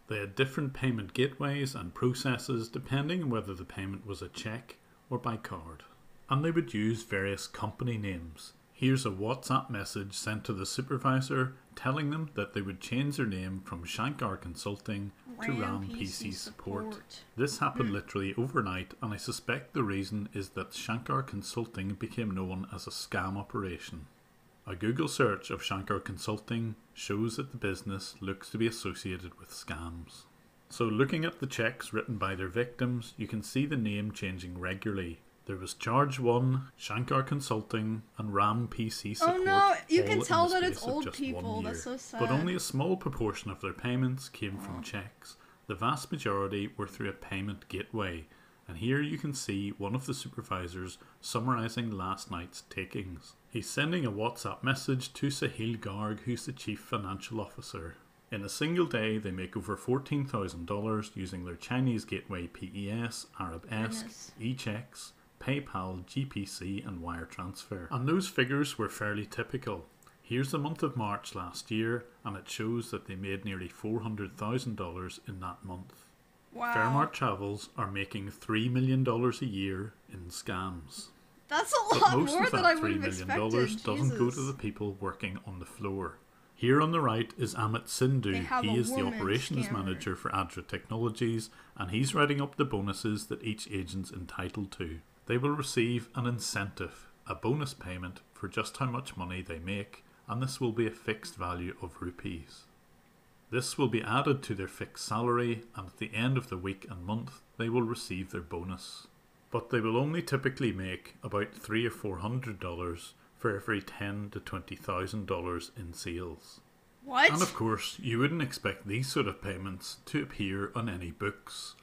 S7: They had different payment gateways and processes depending on whether the payment was a cheque or by card. And they would use various company names. Here's a WhatsApp message sent to the supervisor telling them that they would change their name from Shankar Consulting to RAM PC Support. This happened literally overnight, and I suspect the reason is that Shankar Consulting became known as a scam operation. A Google search of Shankar Consulting shows that the business looks to be associated with scams. So looking at the checks written by their victims, you can see the name changing regularly. There was Charge 1, Shankar Consulting, and RAM PC Support.
S1: Oh no, you
S7: all
S1: can
S7: in
S1: tell
S7: the
S1: that it's
S7: space of
S1: old
S7: just
S1: people.
S7: 1
S1: That's
S7: year.
S1: so sad.
S7: But only a small proportion of their payments came from checks. The vast majority were through a payment gateway. And here you can see one of the supervisors summarising last night's takings. He's sending a WhatsApp message to Sahil Garg, who's the Chief Financial Officer. In a single day, they make over $14,000 using their Chinese gateway PES, Arabesque, eChecks, PayPal, GPC and wire transfer. And those figures were fairly typical. Here's the month of March last year, and it shows that they made nearly $400,000 in that month.
S1: Wow.
S7: Fairmart Travels are making $3 million a year in scams.
S1: That's a
S7: But
S1: lot
S7: most
S1: more
S7: of
S1: than
S7: that
S1: I would
S7: $3
S1: have
S7: million
S1: expected.
S7: doesn't go to
S1: Jesus.
S7: the people working on the floor. Here on the right is Amit Sindhu.
S1: They have
S7: He
S1: a
S7: is the
S1: woman
S7: operations
S1: scammer.
S7: manager for Adra Technologies, and he's writing up the bonuses that each agent's entitled to. They will receive an incentive, a bonus payment for just how much money they make, and this will be a fixed value of rupees. This will be added to their fixed salary, and at the end of the week and month they will receive their bonus. But they will only typically make about $300 or $400 for every $10,000 to $20,000 in sales.
S1: What?
S7: And of course, you wouldn't expect these sort of payments to appear on any books.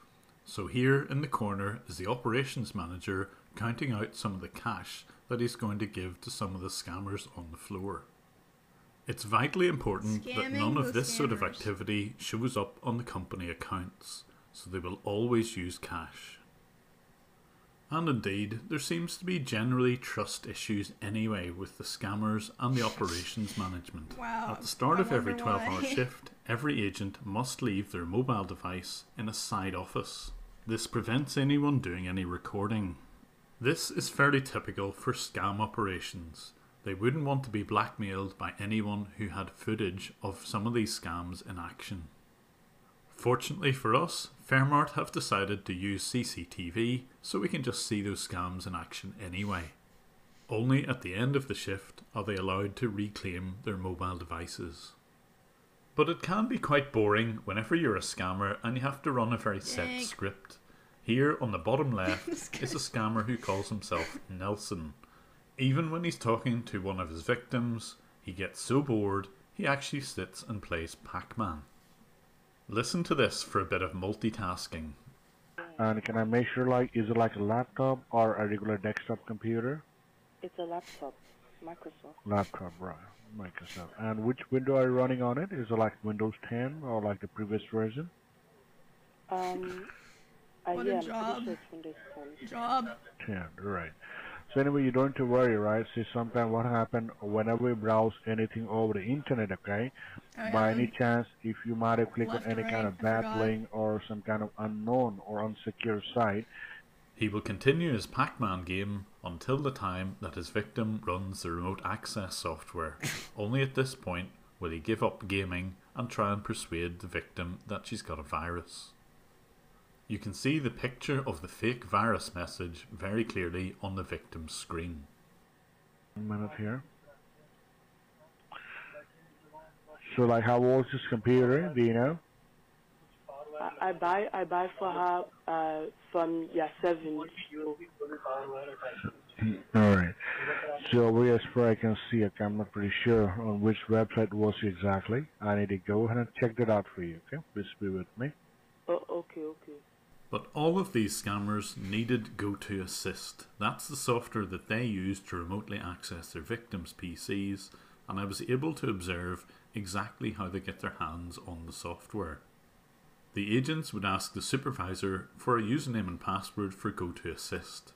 S7: So here in the corner is the operations manager counting out some of the cash that he's going to give to some of the scammers on the floor. It's vitally important that
S1: Scamming
S7: none of
S1: the
S7: this sort of
S1: scammers.
S7: activity shows up on the company accounts, so they will always use cash. And indeed, there seems to be generally trust issues anyway with the scammers and the operations management.
S1: Wow,
S7: At the start
S1: I
S7: of every
S1: wonder
S7: 12-hour
S1: why.
S7: shift, every agent must leave their mobile device in a side office. This prevents anyone doing any recording. This is fairly typical for scam operations. They wouldn't want to be blackmailed by anyone who had footage of some of these scams in action. Fortunately for us, Fairmart have decided to use CCTV so we can just see those scams in action anyway. Only at the end of the shift are they allowed to reclaim their mobile devices. But it can be quite boring whenever you're a scammer and you have to run a very set
S1: Dang.
S7: script. Here on the bottom left is a scammer who calls himself Nelson. Even when he's talking to one of his victims, he gets so bored he actually sits and plays Pac-Man. Listen to this for a bit of multitasking.
S15: And can I make sure, like, is it like a laptop or a regular desktop computer?
S13: It's a laptop, Microsoft.
S15: Laptop, right. Microsoft. And which window are you running on it? Is it like Windows 10 or like the previous version?
S1: What
S13: Yeah,
S1: a
S13: I'm pretty
S1: job.
S13: sure it's Windows 10.
S1: Job.
S15: 10, right. So anyway, you don't have to worry, right? See, sometimes what happens whenever we browse anything over the internet, okay?
S1: Oh,
S15: By
S1: yeah.
S15: any chance, if you might have clicked on
S1: Left,
S15: any
S1: right,
S15: kind of
S1: I
S15: bad
S1: forgot.
S15: link or some kind of unknown or unsecure site,
S7: He will continue his Pac-Man game until the time that his victim runs the remote access software. Only at this point will he give up gaming and try and persuade the victim that she's got a virus. You can see the picture of the fake virus message very clearly on the victim's screen.
S15: 1 minute here. So like how old is this computer, do you know?
S13: I buy for her from year 7.
S15: Alright. So as far as I can see, okay, I'm not pretty sure on which website was it exactly. I need to go ahead and check that out for you, okay? Please be with me.
S13: Oh, okay.
S7: But all of these scammers needed GoToAssist. That's the software that they use to remotely access their victims' PCs, and I was able to observe exactly how they get their hands on the software. The agents would ask the supervisor for a username and password for GoToAssist.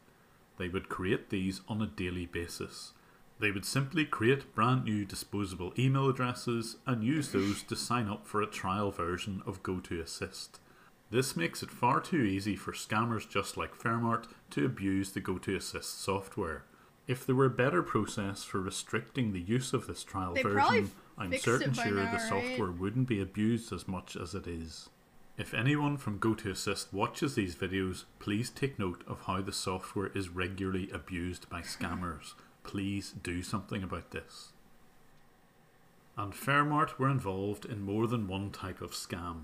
S7: They would create these on a daily basis. They would simply create brand new disposable email addresses and use those to sign up for a trial version of GoToAssist. This makes it far too easy for scammers just like Fairmart to abuse the GoToAssist software. If there were a better process for restricting the use of this trial version, I'm certain sure the software wouldn't be abused as much as it is. If anyone from GoToAssist watches these videos, please take note of how the software is regularly abused by scammers. Please do something about this. And Fairmart were involved in more than one type of scam.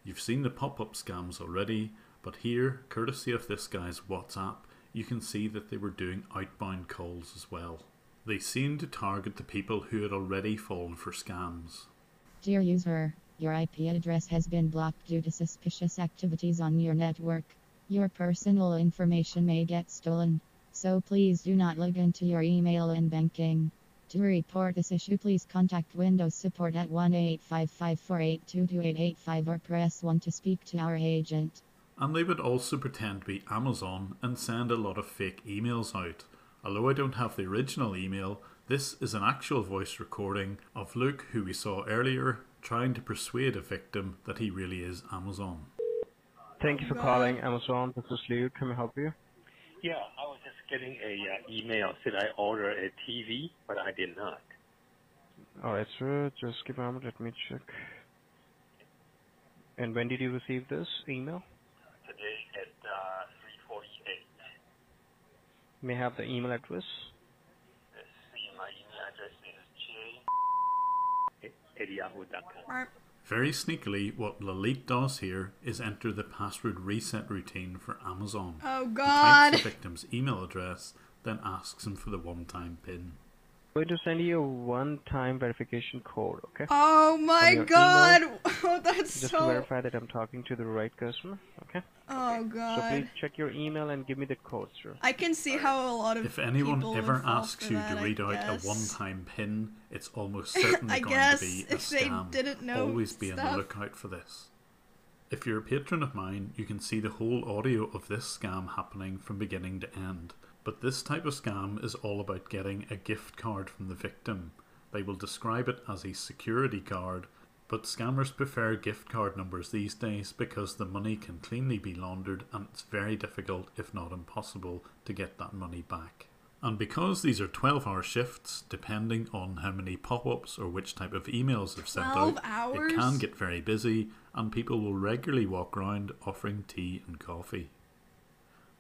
S7: You've seen the pop-up scams already, but here, courtesy of this guy's WhatsApp, you can see that they were doing outbound calls as well. They seemed to target the people who had already fallen for scams.
S16: Dear user, your IP address has been blocked due to suspicious activities on your network. Your personal information may get stolen, so please do not log into your email and banking. To report this issue, please contact Windows Support at 1-855-482-2885 or press 1 to speak to our agent.
S7: And they would also pretend to be Amazon and send a lot of fake emails out. Although I don't have the original email, this is an actual voice recording of Luke, who we saw earlier, trying to persuade a victim that he really is Amazon.
S12: Thank you for calling Amazon. This is Luke. Can I help you?
S17: Yeah, I was just getting a email said I ordered a TV, but I did not.
S12: Alright, sir. Just give a moment. Let me check. And when did you receive this email?
S17: Today at 3:48.
S12: May I have the email address?
S17: Let's see, my email address is j@yahoo.com.
S7: Very sneakily, what Lalit does here is enter the password reset routine for Amazon.
S1: Oh
S7: He
S1: God!
S7: types the victim's email address, then asks him for the one-time PIN.
S12: I'm going to send you a one-time verification code, okay?
S1: Oh my God! Oh, that's
S12: just
S1: so...
S12: to verify that I'm talking to the right customer, okay?
S1: Oh God!
S12: So please check your email and give me the code, sir.
S1: I can see how a lot of
S7: If anyone
S1: people
S7: ever
S1: would fall
S7: asks
S1: for
S7: you
S1: that,
S7: to read
S1: I
S7: out
S1: guess.
S7: a one-time PIN, it's almost certainly
S1: I
S7: going
S1: guess
S7: to be a
S1: if they
S7: scam.
S1: didn't know
S7: Always be on the
S1: stuff.
S7: lookout for this. If you're a patron of mine, you can see the whole audio of this scam happening from beginning to end. But this type of scam is all about getting a gift card from the victim. They will describe it as a security card, but scammers prefer gift card numbers these days because the money can cleanly be laundered and it's very difficult, if not impossible, to get that money back. And because these are 12-hour shifts, depending on how many pop-ups or which type of emails they've sent
S1: 12
S7: out,
S1: hours?
S7: it can get very busy and people will regularly walk around offering tea and coffee.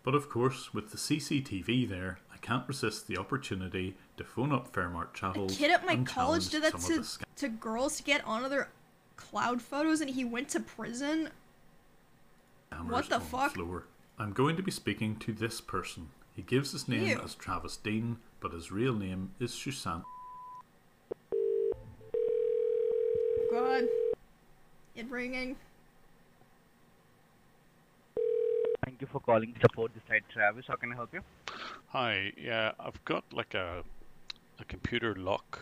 S7: But of course, with the CCTV there, I can't resist the opportunity to phone up Fairmart
S1: A
S7: Channels
S1: kid at my
S7: and
S1: college did that
S7: challenge some of the
S1: to girls to get onto their cloud photos, and he went to prison.
S7: scammers
S1: What the
S7: on
S1: fuck?
S7: floor. I'm going to be speaking to this person. He gives his name
S1: Ew.
S7: as Travis Dean, but his real name is Susan.
S1: God. It ringing.
S8: Thank you for calling support this side, Travis. How can I help you?
S9: Hi, yeah, I've got like a computer lock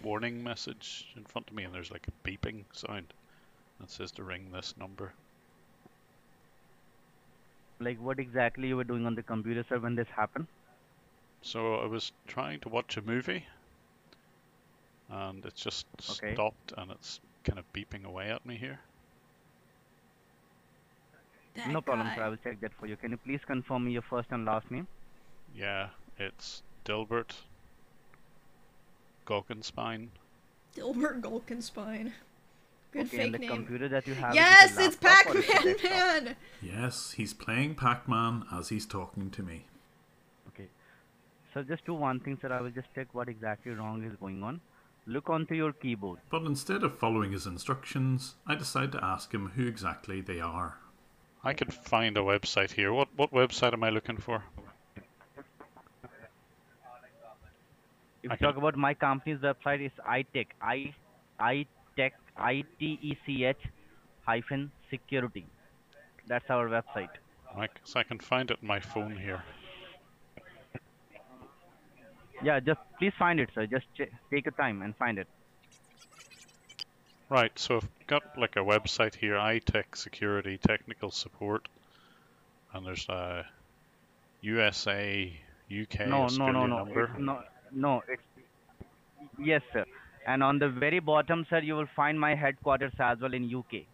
S9: warning message in front of me, and there's like a beeping sound that says to ring this number.
S8: Like what exactly you were doing on the computer, sir, when this happened?
S9: So I was trying to watch a movie, and it's just
S8: Okay.
S9: stopped, and it's kind of beeping away at me here.
S8: No problem, sir. I will check that for you. Can you please confirm me your first and last name?
S9: Yeah, it's Dilbert Goggenspine.
S1: Dilbert Gulkenspine. Good
S8: Okay,
S1: fake
S8: and the
S1: name.
S8: computer that you have
S1: Yes,
S8: is it a
S1: it's
S8: laptop or is it a
S1: Pac-Man
S8: desktop?
S1: Man!
S7: Yes, he's playing Pac-Man as he's talking to me.
S8: Okay. So just do one thing, sir. I will just check what exactly wrong is going on. Look onto your keyboard.
S7: But instead of following his instructions, I decide to ask him who exactly they are.
S9: I can find a website here. What website am I looking for?
S8: If you talk about my company's website, it's iTech, itech hyphen security. That's our website.
S9: Right, 'cause I can find it on my phone here.
S8: Yeah, just please find it, sir. Just take your time and find it.
S9: Right, so I've got like a website here, iTech Security Technical Support, and there's a USA, UK, Australia number.
S8: It's yes, sir. And on the very bottom, sir, you will find my headquarters as well in UK.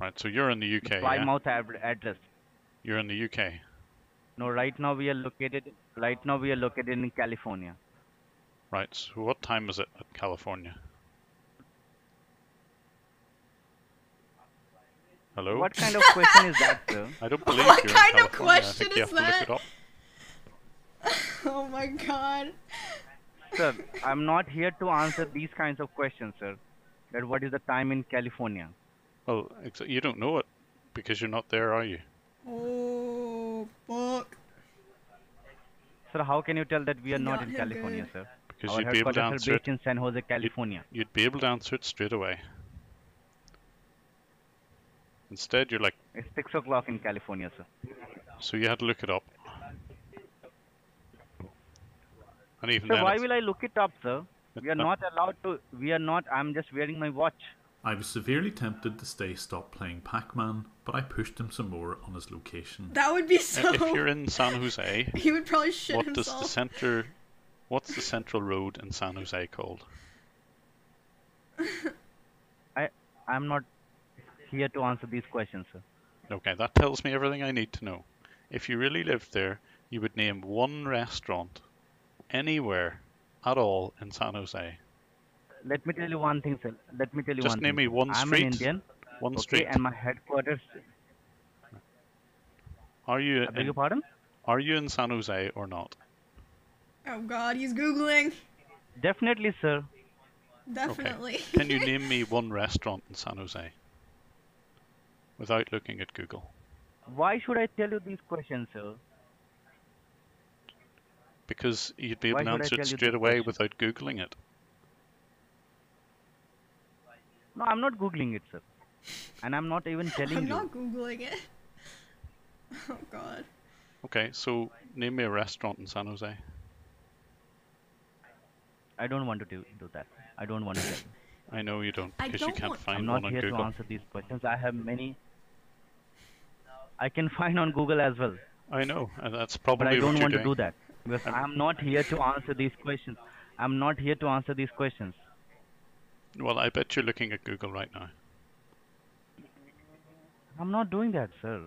S9: Right, so you're in the UK, yeah?
S8: Plymouth address.
S9: You're in the UK.
S8: No, right now we are located in California.
S9: Right, so what time is it at California? Hello?
S8: What kind of question is that, sir?
S9: I don't believe
S1: What
S9: you're
S1: kind
S9: in
S1: of
S9: California. I
S1: question
S9: think you
S1: is
S9: have to
S1: that?
S9: look it up.
S1: Oh my god.
S8: Sir, I'm not here to answer these kinds of questions, sir. That what is the time in California?
S9: Well, you don't know it because you're not there, are you?
S1: Oh, fuck.
S8: Sir, how can you tell that we are not
S1: Got
S8: in
S1: him
S8: California,
S1: good.
S8: sir?
S9: Because
S8: Our
S9: you'd be able to
S8: headquarters
S9: answer
S8: are
S9: it.
S8: based in San Jose, California.
S9: You'd be able to answer it straight away. Instead, you're like...
S8: It's 6 o'clock in California, sir.
S9: So you had to look it up. And even
S8: So
S9: then
S8: why
S9: it's-
S8: will I look it up, sir? We are not allowed to. We are not. I'm just wearing my watch.
S7: I was severely tempted to stop playing Pac-Man, but I pushed him some more on his location.
S1: That would be so...
S9: If you're in San Jose,
S1: He would probably shit
S9: what
S1: himself.
S9: does the center... What's the central road in San Jose called?
S8: I'm not here to answer these questions, sir.
S9: Okay, that tells me everything I need to know. If you really lived there, you would name one restaurant anywhere at all in San Jose.
S8: Let me tell you one thing, sir. Let me tell you
S9: Just
S8: one
S9: name
S8: thing.
S9: me one
S8: I'm
S9: street.
S8: an Indian.
S9: One
S8: okay,
S9: street.
S8: and my headquarters.
S9: Are you
S8: I beg your pardon?
S9: Are you in San Jose or not?
S1: Oh god, he's googling.
S8: Definitely, sir.
S1: Definitely.
S9: Okay. Can you name me one restaurant in San Jose? Without looking at Google.
S8: Why should I tell you these questions, sir?
S9: Because you'd be able
S8: Why
S9: to
S8: should I
S9: answer it
S8: tell you
S9: straight
S8: this
S9: away
S8: question?
S9: without Googling it.
S8: No, I'm not googling it, sir. And I'm not even telling
S1: I'm
S8: you.
S1: not googling it. Oh god.
S9: Okay, so name me a restaurant in San Jose.
S8: I don't want to do that. I don't want to tell you.
S9: I know you don't,
S1: I
S9: because you
S1: don't
S9: can't
S1: want-
S9: find
S8: I'm
S9: one
S8: not
S9: on
S8: here
S9: Google.
S8: to answer these questions. I have many. I can find on Google as well.
S9: I know, and that's
S8: But
S9: probably
S8: I
S9: what
S8: don't
S9: you're
S8: want
S9: doing.
S8: to do that. Because I'm not here to answer these questions. I'm not here to answer these questions.
S9: Well, I bet you're looking at Google right now.
S8: I'm not doing that, sir.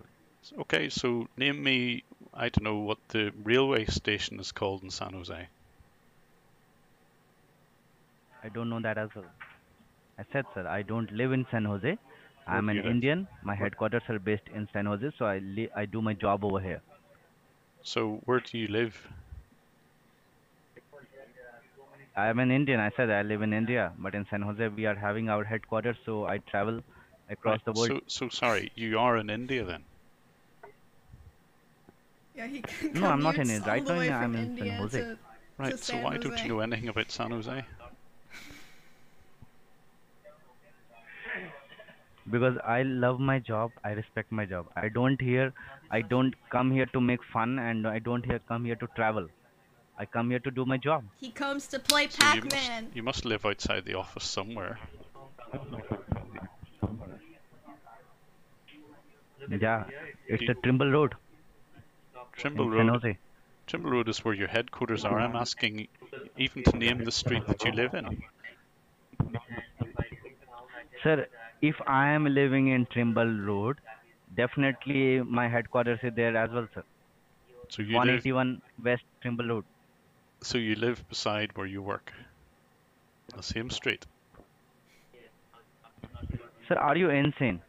S9: Okay, so name me, I don't know what the railway station is called in San Jose.
S8: I don't know that as well. I said, sir, I don't live in San Jose. I'm
S9: do
S8: an
S9: you live?
S8: Indian. My headquarters are based in San Jose, so I do my job over here.
S9: So where do you live?
S8: I'm an Indian. I said I live in India, but in San Jose we are having our headquarters, so I travel across the world.
S9: So sorry, you are in India then?
S1: Yeah, he can
S8: No, I'm not in
S1: commutes
S8: it. Right
S1: all the
S8: now
S1: way
S8: I'm
S1: from
S8: in San
S1: India
S8: Jose.
S1: to
S9: Right, so
S1: San
S9: why don't
S1: Jose.
S9: you know anything about San Jose?
S8: Because I love my job, I respect my job. I don't come here to make fun, and I don't come here to travel. I come here to do my job.
S1: He comes to play
S9: So
S1: Pac-Man.
S9: you must live outside the office somewhere.
S8: Yeah, it's the Trimble Road.
S9: Trimble
S8: in San
S9: Road.
S8: Jose.
S9: Trimble Road is where your headquarters are. I'm asking even to name the street that you live in.
S8: Sir, if I am living in Trimble Road, definitely my headquarters is there as well, sir.
S9: So you
S8: 181 West Trimble Road.
S9: So you live beside where you work. The same street.
S8: Sir, are you insane?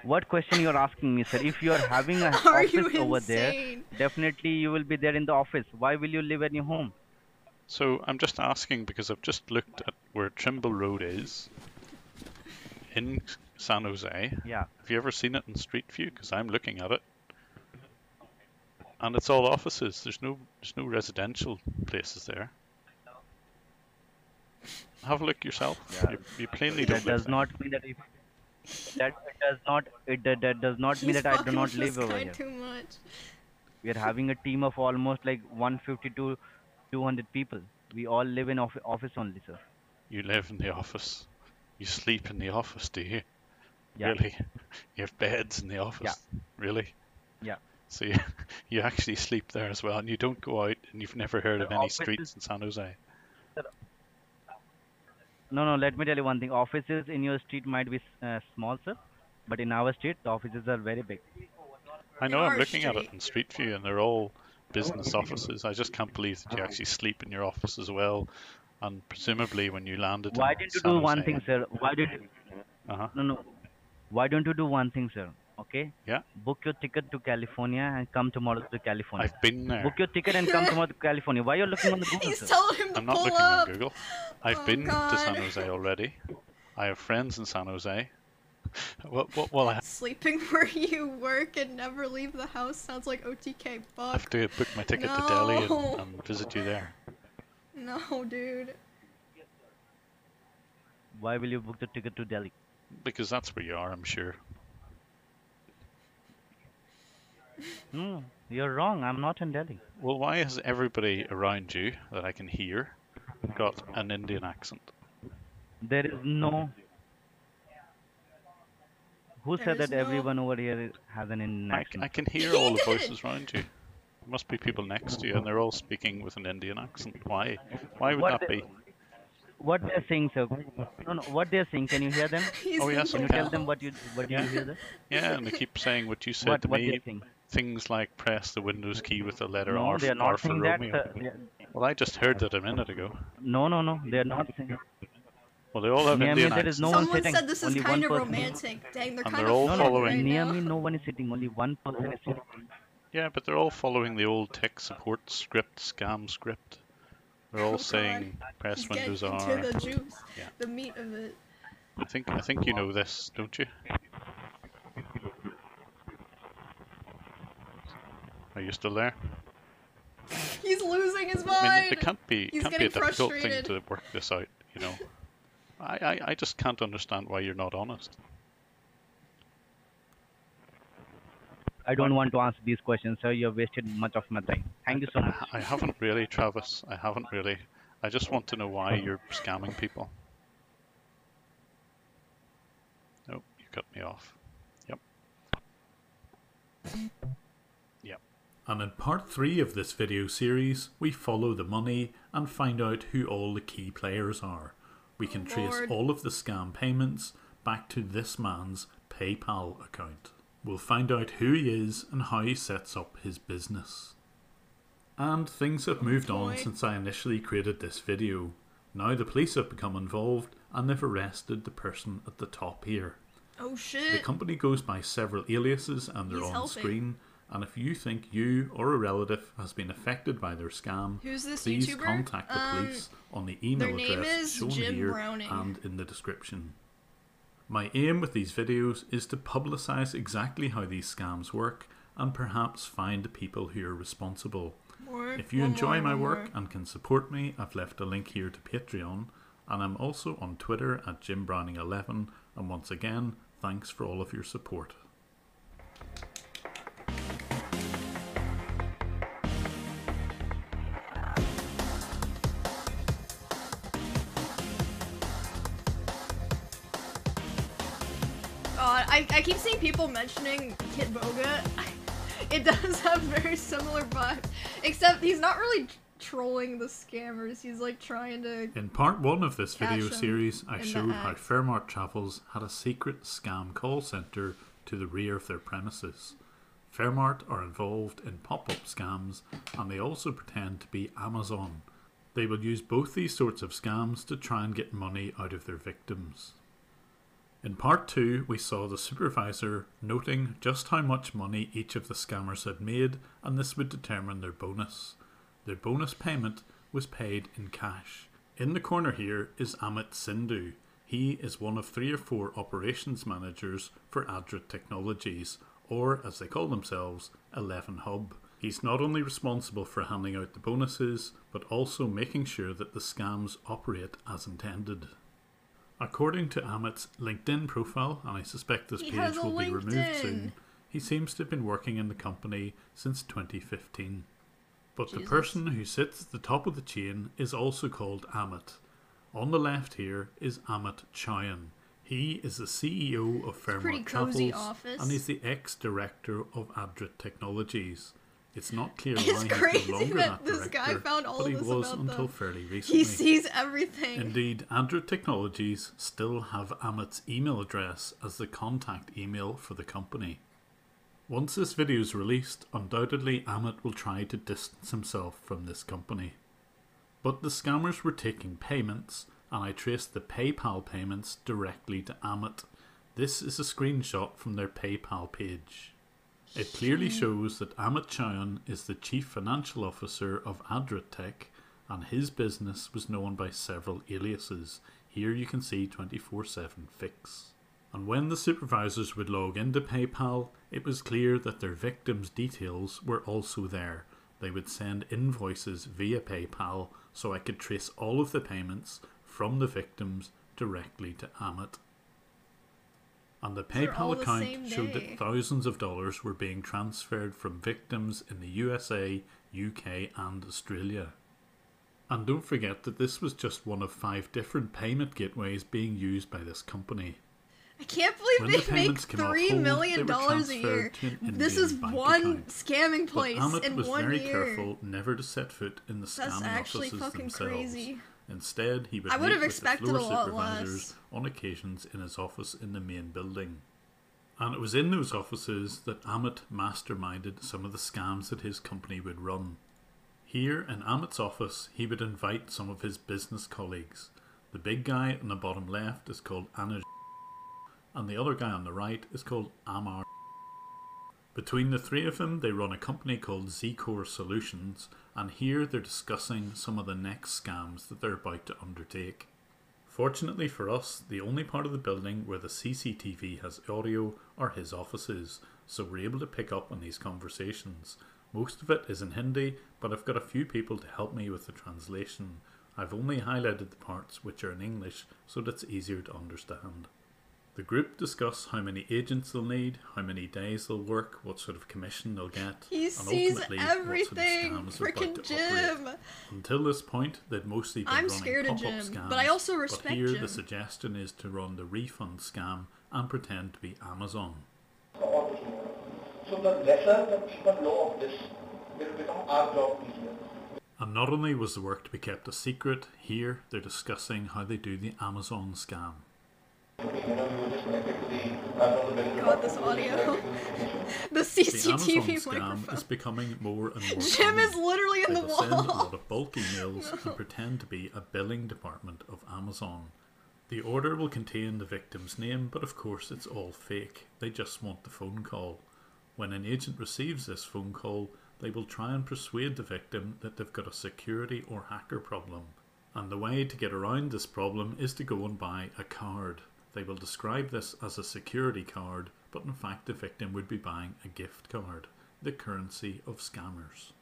S8: What question you are asking me, sir? If you are having an
S1: Are you
S8: office over there,
S1: insane?
S8: definitely you will be there in the office. Why will you live at your home?
S9: So I'm just asking because I've just looked at where Trimble Road is in San Jose.
S8: Yeah.
S9: Have you ever seen it in Street View? Because I'm looking at it, and it's all offices. There's no residential places there. Have a look yourself.
S8: Yeah.
S9: You plainly
S8: That
S9: don't live
S8: does
S9: there.
S8: not mean that if That that does not mean
S1: He's
S8: that I do
S1: fucking
S8: not
S1: with
S8: live
S1: this
S8: over
S1: guy
S8: here.
S1: too much.
S8: We are having a team of almost like 150 to 200 people. We all live in office only, sir.
S9: You live in the office. You sleep in the office, do you?
S8: Yeah.
S9: Really? You have beds in the office? Really?
S8: Yeah.
S9: So you actually sleep there as well, and you don't go out, and you've never heard of any streets in San Jose?
S8: No, let me tell you one thing. Offices in your street might be small, sir, but in our street, the offices are very big.
S9: I know, I'm looking at it in Street View, and they're all business offices. I just can't believe that you actually sleep in your office as well. And presumably, when you landed
S8: Why
S9: in
S8: didn't you
S9: San
S8: do
S9: Jose,
S8: one thing, sir? Why did No. Why don't you do one thing, sir? Okay?
S9: Yeah.
S8: Book your ticket to California and come tomorrow to California.
S9: I've been there.
S8: Book your ticket and come tomorrow to California. Why are you looking on the Google,
S1: He's
S8: sir?
S1: telling him to
S9: I'm not
S1: pull
S9: looking
S1: up.
S9: on Google. I've
S1: Oh,
S9: been to San
S1: God.
S9: Jose already. I have friends in San Jose. Well, I
S1: Sleeping where you work and never leave the house sounds like OTK. Fuck.
S9: have to book my ticket to Delhi and visit you there.
S1: No, dude.
S8: Why will you book the ticket to Delhi?
S9: Because that's where you are, I'm sure.
S8: No, you're wrong. I'm not in Delhi.
S9: Well, why has everybody around you that I can hear got an Indian accent?
S8: There is no... Who
S1: There
S8: said
S1: is
S8: that
S1: no-
S8: everyone over here has an Indian accent?
S9: I can hear all the voices around you. There must be people next to you, and they're all speaking with an Indian accent. Why? Why would
S8: What
S9: that be?
S8: What they're saying, sir? No, what they're saying. Can you hear them?
S9: Oh yes,
S8: Can
S9: I
S8: you
S9: can.
S8: tell them what you hear them?
S9: Yeah, and they keep saying what you said
S8: What
S9: to
S8: they're
S9: me.
S8: saying?
S9: Things like press the Windows key with the letter
S8: No,
S9: R,
S8: they are
S9: R
S8: not
S9: for
S8: saying that.
S9: Romeo. Well, I just heard that a minute ago.
S8: No, they are not saying.
S9: Well, they all have
S8: Near me,
S9: Indian
S8: there
S9: accents.
S8: is no one
S1: Someone
S8: sitting.
S1: said this is
S8: Only
S1: kind
S8: one
S1: of
S8: person.
S1: romantic. Dang, they're
S9: And
S1: kind
S9: they're all
S1: of
S9: following-
S1: right
S8: Near
S1: now.
S8: me, no one is sitting. Only one person is sitting.
S9: Yeah, but they're all following the old tech support script, scam script. They're all
S1: Oh,
S9: saying press
S1: He's
S9: Windows
S1: getting
S9: R.
S1: into the juice,
S9: Yeah.
S1: the meat of it.
S9: I think you know this, don't you? Are you still there?
S1: He's losing his mind.
S9: I mean, it can't be
S1: He's
S9: a
S1: getting
S9: difficult
S1: frustrated.
S9: thing to work this out, you know. I just can't understand why you're not honest.
S8: I don't want to answer these questions, sir. You have wasted much of my time. Thank you so much.
S9: I haven't really, Travis. I haven't really. I just want to know why you're scamming people. Oh, you cut me off. Yep. Yep.
S7: And in part 3 of this video series, we follow the money and find out who all the key players are. We can trace
S1: Lord.
S7: all of the scam payments back to this man's PayPal account. We'll find out who he is and how he sets up his business. And things have moved on since I initially created this video. Now the police have become involved and they've arrested the person at the top here.
S1: Oh shit.
S7: The company goes by several aliases and they're
S1: He's
S7: on
S1: helping.
S7: screen. And if you think you or a relative has been affected by their scam,
S1: Who's this
S7: please
S1: YouTuber?
S7: contact the police on the email
S1: their name
S7: address
S1: is
S7: shown
S1: Jim
S7: here
S1: Browning.
S7: and in the description. My aim with these videos is to publicise exactly how these scams work and perhaps find the people who are responsible. If you enjoy my work and can support me, I've left a link here to Patreon, and I'm also on Twitter at JimBrowning11, and once again, thanks for all of your support.
S1: I keep seeing people mentioning Kid Boga. It does have very similar vibes, except he's not really trolling the scammers. He's like trying to.
S7: In part 1 of this video
S1: Catch 'em
S7: series, I
S1: in the
S7: showed how
S1: act.
S7: Fairmart Travels had a secret scam call centre to the rear of their premises. Fairmart are involved in pop-up scams, and they also pretend to be Amazon. They will use both these sorts of scams to try and get money out of their victims. In part 2, we saw the supervisor noting just how much money each of the scammers had made, and this would determine their bonus. Their bonus payment was paid in cash. In the corner here is Amit Sindhu. He is one of 3 or 4 operations managers for Adra Technologies, or as they call themselves, 11 Hub. He's not only responsible for handing out the bonuses, but also making sure that the scams operate as intended. According to Amit's LinkedIn profile, and I suspect this
S1: He
S7: page
S1: has a
S7: will be removed
S1: LinkedIn.
S7: soon, he seems to have been working in the company since 2015. But the
S1: Jesus.
S7: person who sits at the top of the chain is also called Amit. On the left here is Amit Chowan. He is the CEO of
S1: pretty
S7: Fairmont
S1: cozy
S7: Travels
S1: office.
S7: and he's the ex-director of Adrit Technologies. It's not clear
S1: It's
S7: why he's
S1: crazy
S7: no longer
S1: that
S7: that
S1: this
S7: director,
S1: guy found all
S7: but he
S1: of this
S7: was
S1: about
S7: until
S1: them.
S7: fairly recently.
S1: He sees everything.
S7: Indeed, Adrit Technologies still have Amit's email address as the contact email for the company. Once this video is released, undoubtedly Amit will try to distance himself from this company. But the scammers were taking payments, and I traced the PayPal payments directly to Amit. This is a screenshot from their PayPal page. It clearly shows that Amit Chowan is the Chief Financial Officer of Adrit Tech, and his business was known by several aliases. Here you can see 24/7 Fix. And when the supervisors would log into PayPal, it was clear that their victims' details were also there. They would send invoices via PayPal, so I could trace all of the payments from the victims directly to Amit. And the
S1: They're all
S7: PayPal
S1: the
S7: account
S1: same
S7: showed
S1: day.
S7: that thousands of dollars were being transferred from victims in the USA, UK and Australia. And don't forget that this was just one of 5 different payment gateways being used by this company.
S1: I can't
S7: When
S1: believe
S7: the
S1: they make
S7: payments came off
S1: $3
S7: hold,
S1: million
S7: they were
S1: a year.
S7: transferred to an
S1: This
S7: Indian
S1: is
S7: bank
S1: one
S7: account.
S1: scamming
S7: But
S1: place
S7: Amit
S1: in
S7: was
S1: 1
S7: very
S1: year.
S7: careful never to set foot in the
S1: That's
S7: scamming
S1: actually
S7: offices
S1: fucking
S7: themselves.
S1: crazy.
S7: Instead, he would
S1: I would
S7: meet
S1: have
S7: with
S1: expected
S7: the
S1: a
S7: floor
S1: lot
S7: supervisors
S1: less.
S7: on occasions in his office in the main building. And it was in those offices that Amit masterminded some of the scams that his company would run. Here in Amit's office, he would invite some of his business colleagues. The big guy on the bottom left is called Anuj, and the other guy on the right is called Amar. Between the 3 of them, they run a company called Z-Core Solutions, and here they're discussing some of the next scams that they're about to undertake. Fortunately for us, the only part of the building where the CCTV has audio are his offices, so we're able to pick up on these conversations. Most of it is in Hindi, but I've got a few people to help me with the translation. I've only highlighted the parts which are in English so that it's easier to understand. The group discuss how many agents they'll need, how many days they'll work, what sort of commission they'll get,
S1: He
S7: and
S1: sees
S7: ultimately
S1: everything.
S7: what sort of scams they're about
S1: Frickin'
S7: to
S1: Jim.
S7: operate. Until this point, they'd mostly been
S1: I'm
S7: running
S1: scared of
S7: pop-up
S1: Jim,
S7: scams,
S1: but I also
S7: but
S1: respect
S7: here
S1: Jim.
S7: the suggestion is to run the refund scam and pretend to be Amazon.
S18: So the lesser that people know of this will become our job easier.
S7: And not only was the work to be kept a secret, here they're discussing how they do the Amazon scam.
S1: God, this audio. The
S7: The Amazon
S1: CCTV
S7: scam
S1: microphone.
S7: is becoming more and more
S1: Jim
S7: common.
S1: is literally in
S7: They
S1: the
S7: will send a
S1: wall.
S7: lot of bulk emails and pretend to be a billing department of Amazon. The order will contain the victim's name, but of course it's all fake. They just want the phone call. When an agent receives this phone call, they will try and persuade the victim that they've got a security or hacker problem. And the way to get around this problem is to go and buy a card. They will describe this as a security card, but in fact the victim would be buying a gift card, the currency of scammers.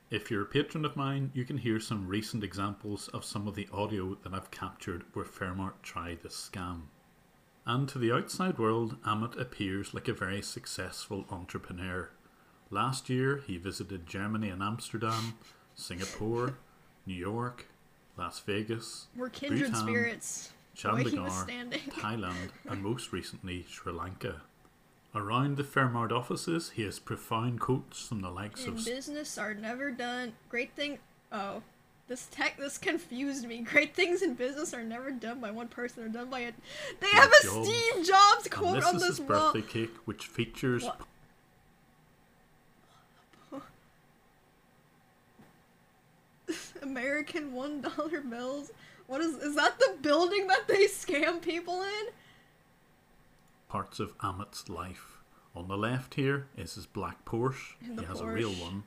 S7: If you're a patron of mine, you can hear some recent examples of some of the audio that I've captured where Fairmart tried this scam. And to the outside world, Amit appears like a very successful entrepreneur. Last year he visited Germany and Amsterdam, Singapore, New York, Las Vegas,
S1: We're kindred
S7: Bhutan,
S1: spirits. The way he was
S7: Chandigarh,
S1: standing.
S7: Thailand, and most recently Sri Lanka. Around the Fairmart offices, he has profound quotes from the likes
S1: In
S7: of
S1: business are never done. Great thing. Oh, this confused me. Great things in business are never done by one person. They're done by a. They have a
S7: Jobs.
S1: Steve Jobs
S7: And
S1: quote
S7: this
S1: on
S7: is
S1: this
S7: his
S1: wall.
S7: birthday cake, which features
S1: What? American $1 bills. What is that? The building that they scam people in?
S7: parts of Amit's life. On the left here is his black Porsche.
S1: And the
S7: He has a real
S1: Porsche.
S7: one.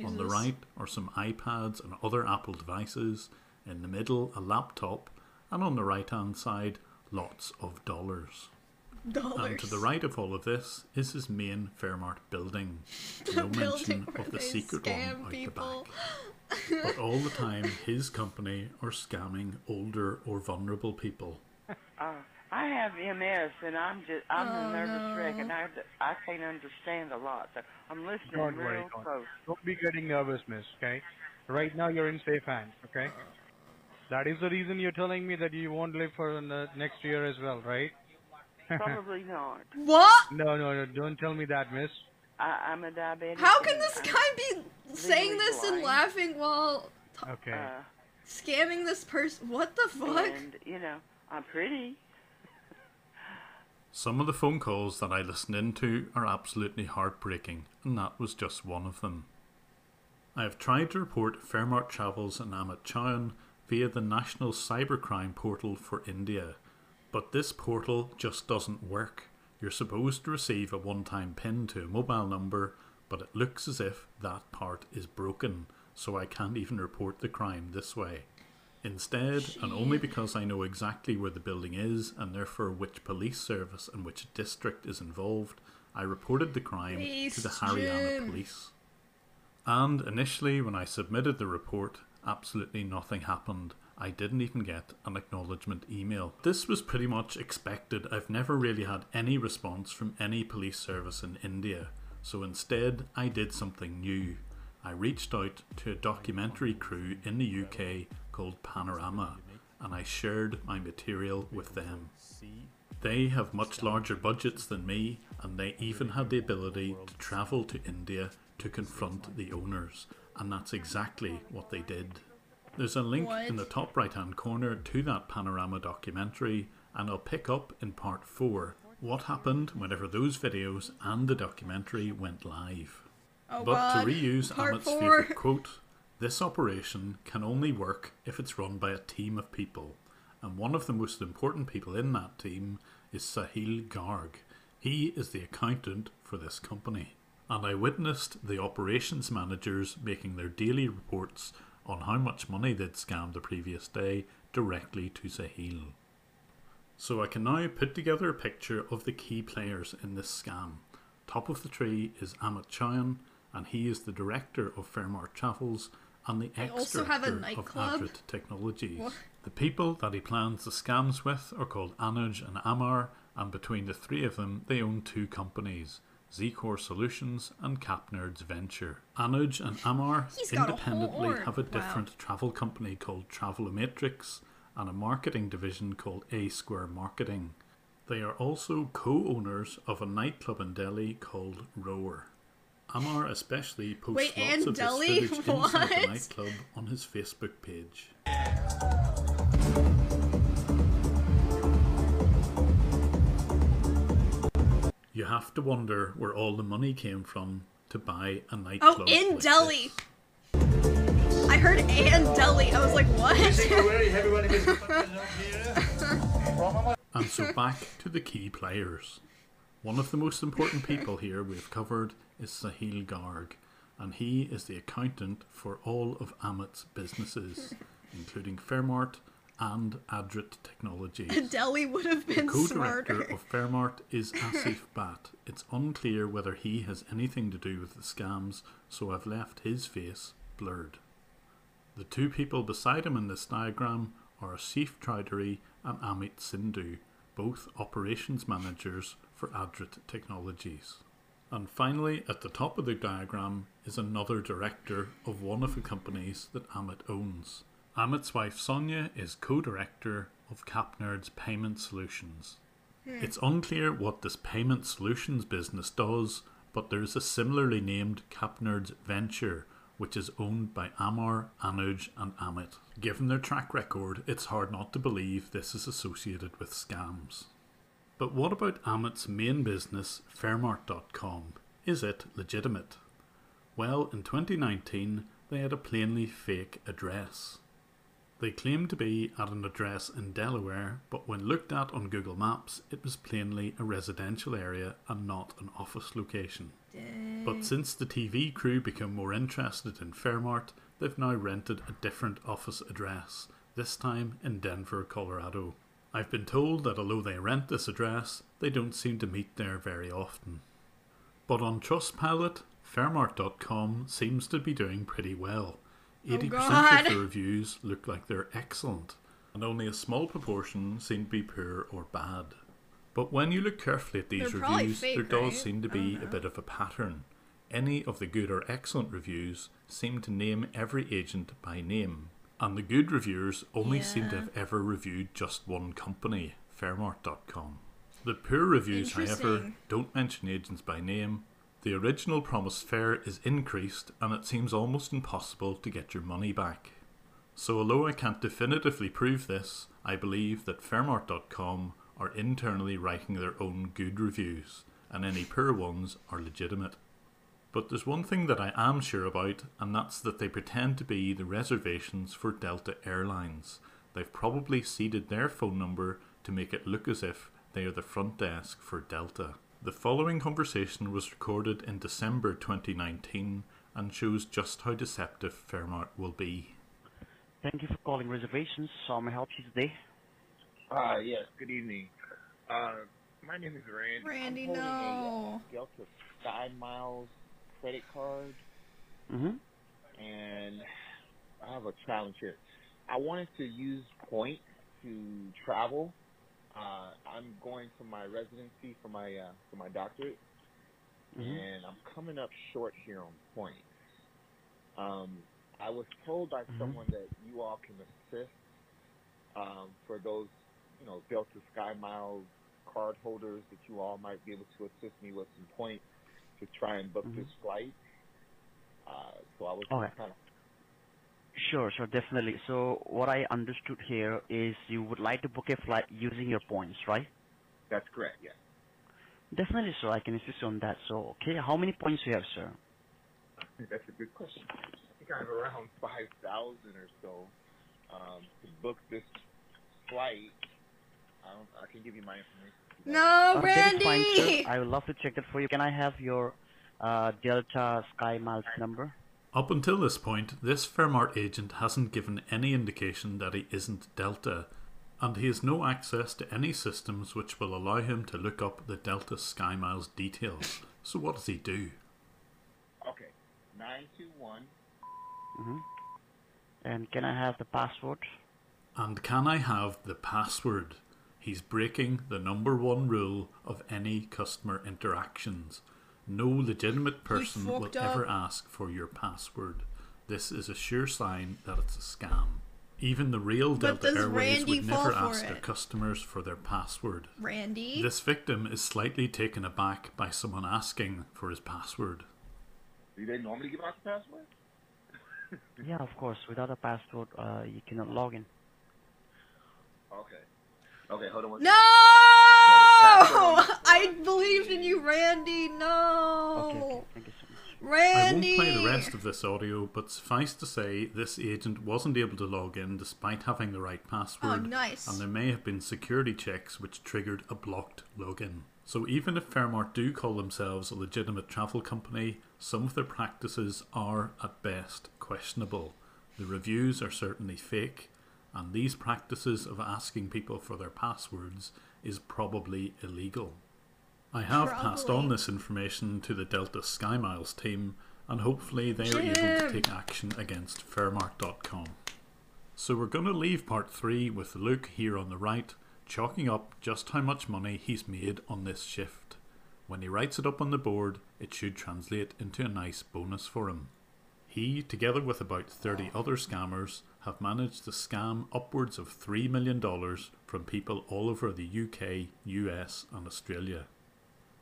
S7: On the
S1: Jesus.
S7: right are some iPads and other Apple devices. In the middle, a laptop. And on the right hand side, lots of dollars. And to the right of all of this is his main Fairmart building.
S1: The
S7: No
S1: building
S7: mention
S1: where
S7: of the
S1: they
S7: secret one
S1: scam
S7: out
S1: people.
S7: the back. But all the time, his company are scamming older or vulnerable people.
S19: I have MS, and I'm a nervous wreck, and I can't understand a lot. So I'm listening
S15: Don't worry,
S19: real close.
S15: don't be getting nervous, miss, okay? Right now you're in safe hands, okay? That is the reason you're telling me that you won't live for the next year as well, right?
S19: Probably not.
S1: What?
S15: No, don't tell me that, miss.
S19: I'm a diabetic.
S1: How can
S19: and
S1: this
S19: I'm
S1: guy be saying
S19: legally
S1: this and
S19: blind.
S1: laughing while
S15: Okay.
S1: scamming this person? What the fuck?
S19: And, you know, I'm pretty.
S7: Some of the phone calls that I listened into are absolutely heartbreaking, and that was just one of them. I have tried to report Fairmart Travels and Amit Chauhan via the National Cybercrime Portal for India, but this portal just doesn't work. You're supposed to receive a one-time PIN to a mobile number, but it looks as if that part is broken, so I can't even report the crime this way. Instead, and only because I know exactly where the building is and therefore which police service and which district is involved, I reported the crime to the Haryana police. And initially, when I submitted the report, absolutely nothing happened. I didn't even get an acknowledgement email. This was pretty much expected. I've never really had any response from any police service in India, so instead I did something new. I reached out to a documentary crew in the UK called Panorama, and I shared my material with them. They have much larger budgets than me, and they even had the ability to travel to India to confront the owners, and that's exactly what they did. There's a link in the top right hand corner to that Panorama documentary, and I'll pick up in part 4 what happened whenever those videos and the documentary went live.
S1: Oh
S7: But
S1: God.
S7: to reuse
S1: Part
S7: Amit's
S1: 4.
S7: favourite quote, this operation can only work if it's run by a team of people, and one of the most important people in that team is Sahil Garg. He is the accountant for this company, and I witnessed the operations managers making their daily reports on how much money they'd scammed the previous day directly to Sahil. So I can now put together a picture of the key players in this scam. Top of the tree is Amit Chauhan, and he is the director of Fairmart Travels and the
S1: also have a
S7: ex-director of
S1: nightclub?
S7: Adrit Technologies.
S1: What?
S7: The people that he plans the scams with are called Anuj and Amar, and between the three of them they own 2 companies, Zcore Solutions and CapNerds Venture. Anuj and Amar
S1: He's got a whole
S7: independently
S1: org.
S7: have a
S1: Wow.
S7: different travel company called Travelomatrix and a marketing division called A Square Marketing. They are also co-owners of a nightclub in Delhi called Rower. Amar especially posts
S1: Wait,
S7: lots
S1: and
S7: of
S1: Delhi?
S7: this footage inside the
S1: What?
S7: nightclub on his Facebook page. You have to wonder where all the money came from to buy a nightclub.
S1: Oh, in
S7: like
S1: Delhi. I heard and Delhi. I was like, what?
S7: And so back to the key players. One of the most important people here we've covered is Sahil Garg, and he is the accountant for all of Amit's businesses, including Fairmart and Adrit Technologies.
S1: Delhi would have been
S7: The co-director
S1: smarter.
S7: of Fairmart is Asif Bhatt. It's unclear whether he has anything to do with the scams, so I've left his face blurred. The 2 people beside him in this diagram are Asif Chowdhury and Amit Sindhu, both operations managers for Adrit Technologies. And finally, at the top of the diagram is another director of one of the companies that Amit owns. Amit's wife Sonia is co-director of CapNerds Payment Solutions. It's unclear what this payment solutions business does, but there is a similarly named CapNerds Venture, which is owned by Amar, Anuj and Amit. Given their track record, it's hard not to believe this is associated with scams. But what about Amit's main business, Fairmart.com? Is it legitimate? Well, in 2019, they had a plainly fake address. They claimed to be at an address in Delaware, but when looked at on Google Maps, it was plainly a residential area and not an office location. But since the TV crew became more interested in Fairmart, they've now rented a different office address, this time in Denver, Colorado. I've been told that although they rent this address, they don't seem to meet there very often. But on Trustpilot, Fairmart.com seems to be doing pretty well. 80%
S1: God.
S7: of the reviews look like they're excellent, and only a small proportion seem to be poor or bad. But when you look carefully at these
S1: They're probably
S7: reviews,
S1: fake,
S7: there does
S1: right?
S7: seem to
S1: I
S7: be
S1: don't
S7: a
S1: know.
S7: bit of a pattern. Any of the good or excellent reviews seem to name every agent by name, and the good reviewers only seem to have ever reviewed just one company, Fairmart.com. The poor reviews, however,
S1: Interesting.
S7: don't mention agents by name. The original promised fare is increased, and it seems almost impossible to get your money back. So although I can't definitively prove this, I believe that Fairmart.com are internally writing their own good reviews, and any poor ones are legitimate. But there's one thing that I am sure about, and that's that they pretend to be the reservations for Delta Airlines. They've probably seeded their phone number to make it look as if they are the front desk for Delta. The following conversation was recorded in December 2019 and shows just how deceptive Fairmart will be.
S20: Thank you for calling reservations. How may I help you today?
S21: Yes, good evening. My name is Randy.
S1: Randy,
S21: I'm holding
S1: no.
S21: a Delta Sky Miles credit card, and I have a challenge here. I wanted to use points to travel. I'm going to my residency for my doctorate, and I'm coming up short here on points. I was told by someone that you all can assist for those, Delta Sky Miles card holders, that you all might be able to assist me with some points to try and book this flight. So I was
S20: Okay.
S21: kind of...
S20: Sure, definitely. So what I understood here is you would like to book a flight using your points, right?
S21: That's correct, yes.
S20: Definitely, sir. I can assist you on that. So, okay, how many points do you have, sir?
S21: That's a good question. I think I have around 5,000 or so to book this flight. I can give you my information.
S1: No,
S20: That is fine,
S1: Randy!
S20: sir. I would love to check that for you. Can I have your Delta Sky Miles number?
S7: Up until this point, this Fairmart agent hasn't given any indication that he isn't Delta, and he has no access to any systems which will allow him to look up the Delta Sky Miles details. So what does he do?
S21: Okay, 921.
S20: And can I have the password?
S7: And can I have the password? He's breaking the #1 rule of any customer interactions. No legitimate person will
S1: fucked up.
S7: ever ask for your password. This is a sure sign that it's a scam. Even the real
S1: But
S7: Delta
S1: does
S7: Airways
S1: Randy
S7: would never
S1: fall for
S7: ask their
S1: it?
S7: customers for their password.
S1: Randy?
S7: This victim is slightly taken aback by someone asking for his password.
S21: Do they normally give out the password?
S20: Yeah, of course. Without a password, you cannot log in.
S21: Okay. Okay, hold on one
S1: No!
S21: second.
S1: I believed in you, Randy. No.
S20: Okay. Thank you so much.
S1: Randy.
S7: I won't play the rest of this audio, but suffice to say, this agent wasn't able to log in despite having the right password.
S1: Oh, nice.
S7: And there may have been security checks which triggered a blocked login. So even if Fairmart do call themselves a legitimate travel company, some of their practices are at best questionable. The reviews are certainly fake, and these practices of asking people for their passwords is probably illegal. I have passed on this information to the Delta Sky Miles team, and hopefully they are able to take action against Fairmart.com. So we're going to leave part 3 with Luke here on the right, chalking up just how much money he's made on this shift. When he writes it up on the board, it should translate into a nice bonus for him. He, together with about 30 other scammers, have managed to scam upwards of $3 million from people all over the UK, US and Australia.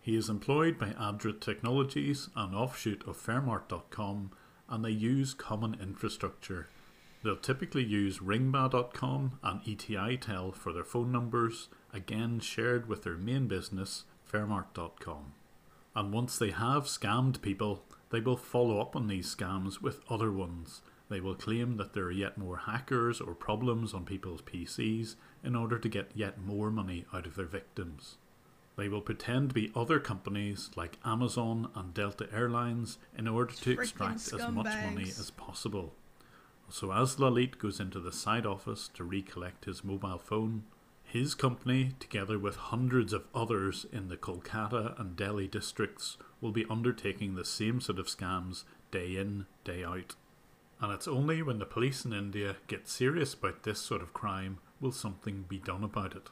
S7: He is employed by Adrit Technologies, an offshoot of Fairmart.com, and they use common infrastructure. They'll typically use Ringba.com and ETItel for their phone numbers, again shared with their main business, Fairmart.com. And once they have scammed people, they will follow up on these scams with other ones. They will claim that there are yet more hackers or problems on people's PCs in order to get yet more money out of their victims. They will pretend to be other companies like Amazon and Delta Airlines in order to extract as much money as possible. So as Lalit goes into the side office to recollect his mobile phone, his company, together with hundreds of others in the Kolkata and Delhi districts, will be undertaking the same sort of scams day in, day out. And it's only when the police in India get serious about this sort of crime will something be done about it?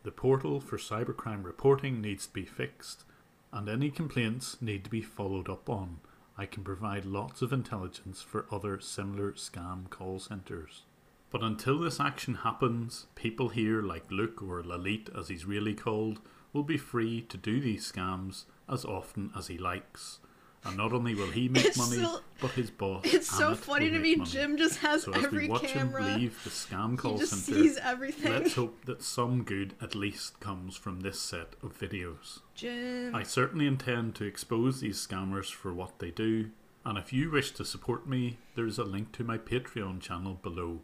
S7: The portal for cybercrime reporting needs to be fixed, and any complaints need to be followed up on. I can provide lots of intelligence for other similar scam call centres. But until this action happens, people here like Luke, or Lalit as he's really called, will be free to do these scams as often as he likes. And not only will he make money, but his boss.
S1: It's so
S7: Amit
S1: funny
S7: will
S1: to
S7: make
S1: me.
S7: money.
S1: Jim just has
S7: So as
S1: every
S7: we watch
S1: camera.
S7: him leave the scam call
S1: just
S7: centre,
S1: sees everything.
S7: let's hope that some good at least comes from this set of videos.
S1: Jim.
S7: I certainly intend to expose these scammers for what they do, and if you wish to support me, there is a link to my Patreon channel below.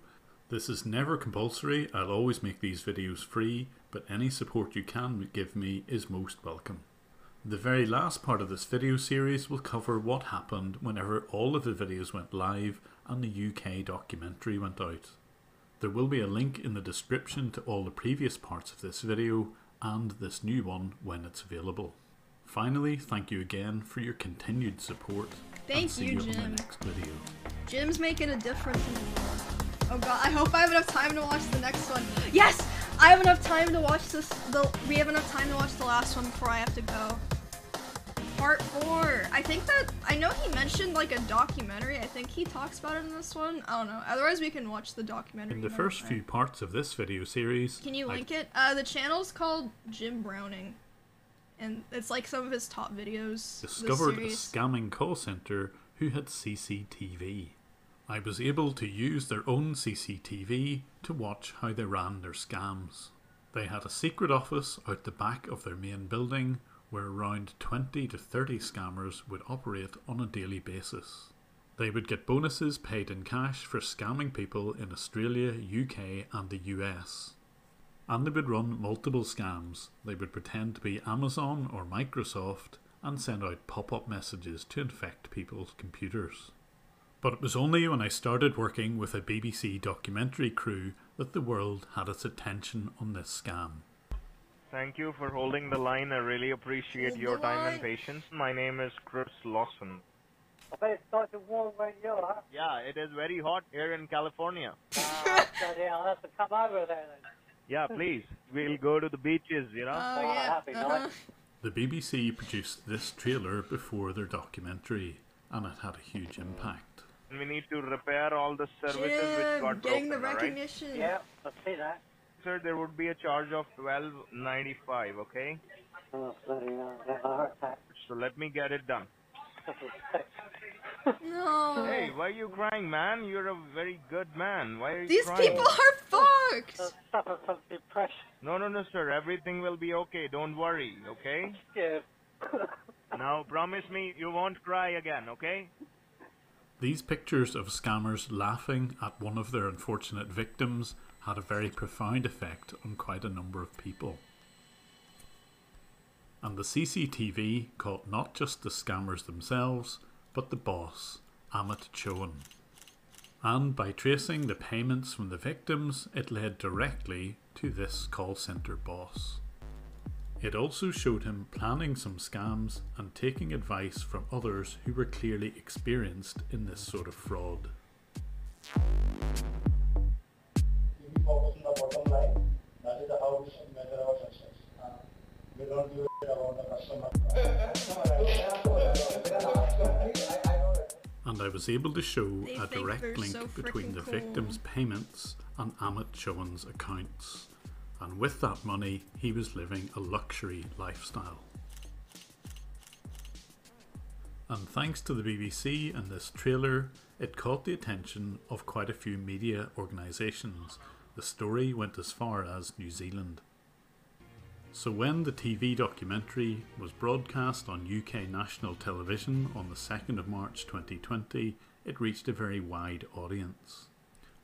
S7: This is never compulsory. I'll always make these videos free, but any support you can give me is most welcome. The very last part of this video series will cover what happened whenever all of the videos went live and the UK documentary went out. There will be a link in the description to all the previous parts of this video and this new one when it's available. Finally, thank you again for your continued support.
S1: Thank
S7: and see
S1: you,
S7: you on
S1: Jim.
S7: my next video.
S1: Jim's making a difference in the world. Oh god, I hope I have enough time to watch the next one. Yes! I have enough time to watch this. We have enough time to watch the last one before I have to go. Part 4. I think that, I know he mentioned like a documentary. I think he talks about it in this one. I don't know. Otherwise we can watch the documentary.
S7: In the first few parts of this video series,
S1: Can you link it? The channel's called Jim Browning. And it's like some of his top videos.
S7: discovered a scamming call centre who had CCTV. I was able to use their own CCTV to watch how they ran their scams. They had a secret office out the back of their main building where around 20 to 30 scammers would operate on a daily basis. They would get bonuses paid in cash for scamming people in Australia, UK and the US. And they would run multiple scams. They would pretend to be Amazon or Microsoft and send out pop-up messages to infect people's computers. But it was only when I started working with a BBC documentary crew that the world had its attention on this scam.
S12: Thank you for holding the line. I really appreciate your time and patience. My name is Chris Lawson.
S3: I bet it's starting to warm where you are.
S12: Yeah, it is very hot here in California.
S3: Bloody hell, I'll have to come over there then.
S12: Yeah, please. We'll go to the beaches, you know?
S3: Oh, yeah. Happy night.
S7: The BBC produced this trailer before their documentary, and it had a huge impact.
S12: We need to repair all the services which got
S1: getting
S12: broken,
S1: the recognition.
S12: Right?
S3: Yeah, I see that.
S12: Sir, there would be a charge of $12.95, okay?
S3: Oh, bloody hell, yeah, I heard that.
S12: So let me get it done.
S1: No.
S12: Hey, why are you crying, man? You're a very good man. Why are you
S1: These
S12: crying?
S1: people are fucked.
S3: Suffer from depression.
S12: No, sir. Everything will be okay. Don't worry, okay?
S3: Yeah.
S12: Now, promise me you won't cry again, okay?
S7: These pictures of scammers laughing at one of their unfortunate victims had a very profound effect on quite a number of people. And the CCTV caught not just the scammers themselves, but the boss, Amit Chowan. And by tracing the payments from the victims, it led directly to this call centre boss. It also showed him planning some scams and taking advice from others who were clearly experienced in this sort of fraud.
S18: We focus on the bottom line. That is how we should measure our success. We don't give a about the customer.
S7: And I was able to show
S1: They
S7: a
S1: think
S7: direct
S1: they're
S7: link
S1: so
S7: between the
S1: freaking cool.
S7: victims' payments and Amit Chowan's accounts. And with that money, he was living a luxury lifestyle. And thanks to the BBC and this trailer, it caught the attention of quite a few media organisations. The story went as far as New Zealand. So when the TV documentary was broadcast on UK national television on the 2nd of March 2020, it reached a very wide audience.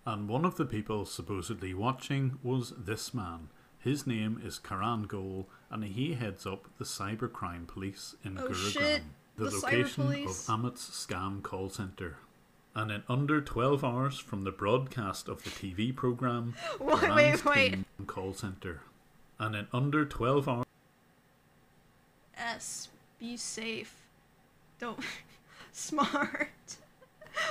S7: And one of the people supposedly watching was this man. His name is Karan Goel, and he heads up the cybercrime police in Gurugram, the location of Amit's scam call centre. And in under 12 hours from the broadcast of the TV programme,
S1: Wait.
S7: call centre. And in under 12 hours...
S1: Be safe. Don't... Smart.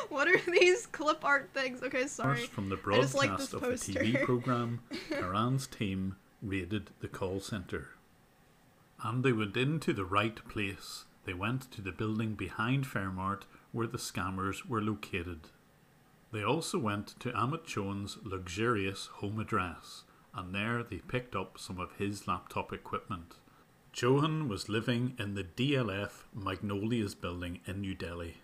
S1: What are these clip art things? Okay, sorry.
S7: First, from the
S1: I just like
S7: broadcast
S1: this
S7: of the
S1: poster.
S7: TV programme, Karan's team raided the call centre. And they went into the right place. They went to the building behind Fairmart where the scammers were located. They also went to Amit Chohan's luxurious home address, and there they picked up some of his laptop equipment. Chohan was living in the DLF Magnolias building in New Delhi.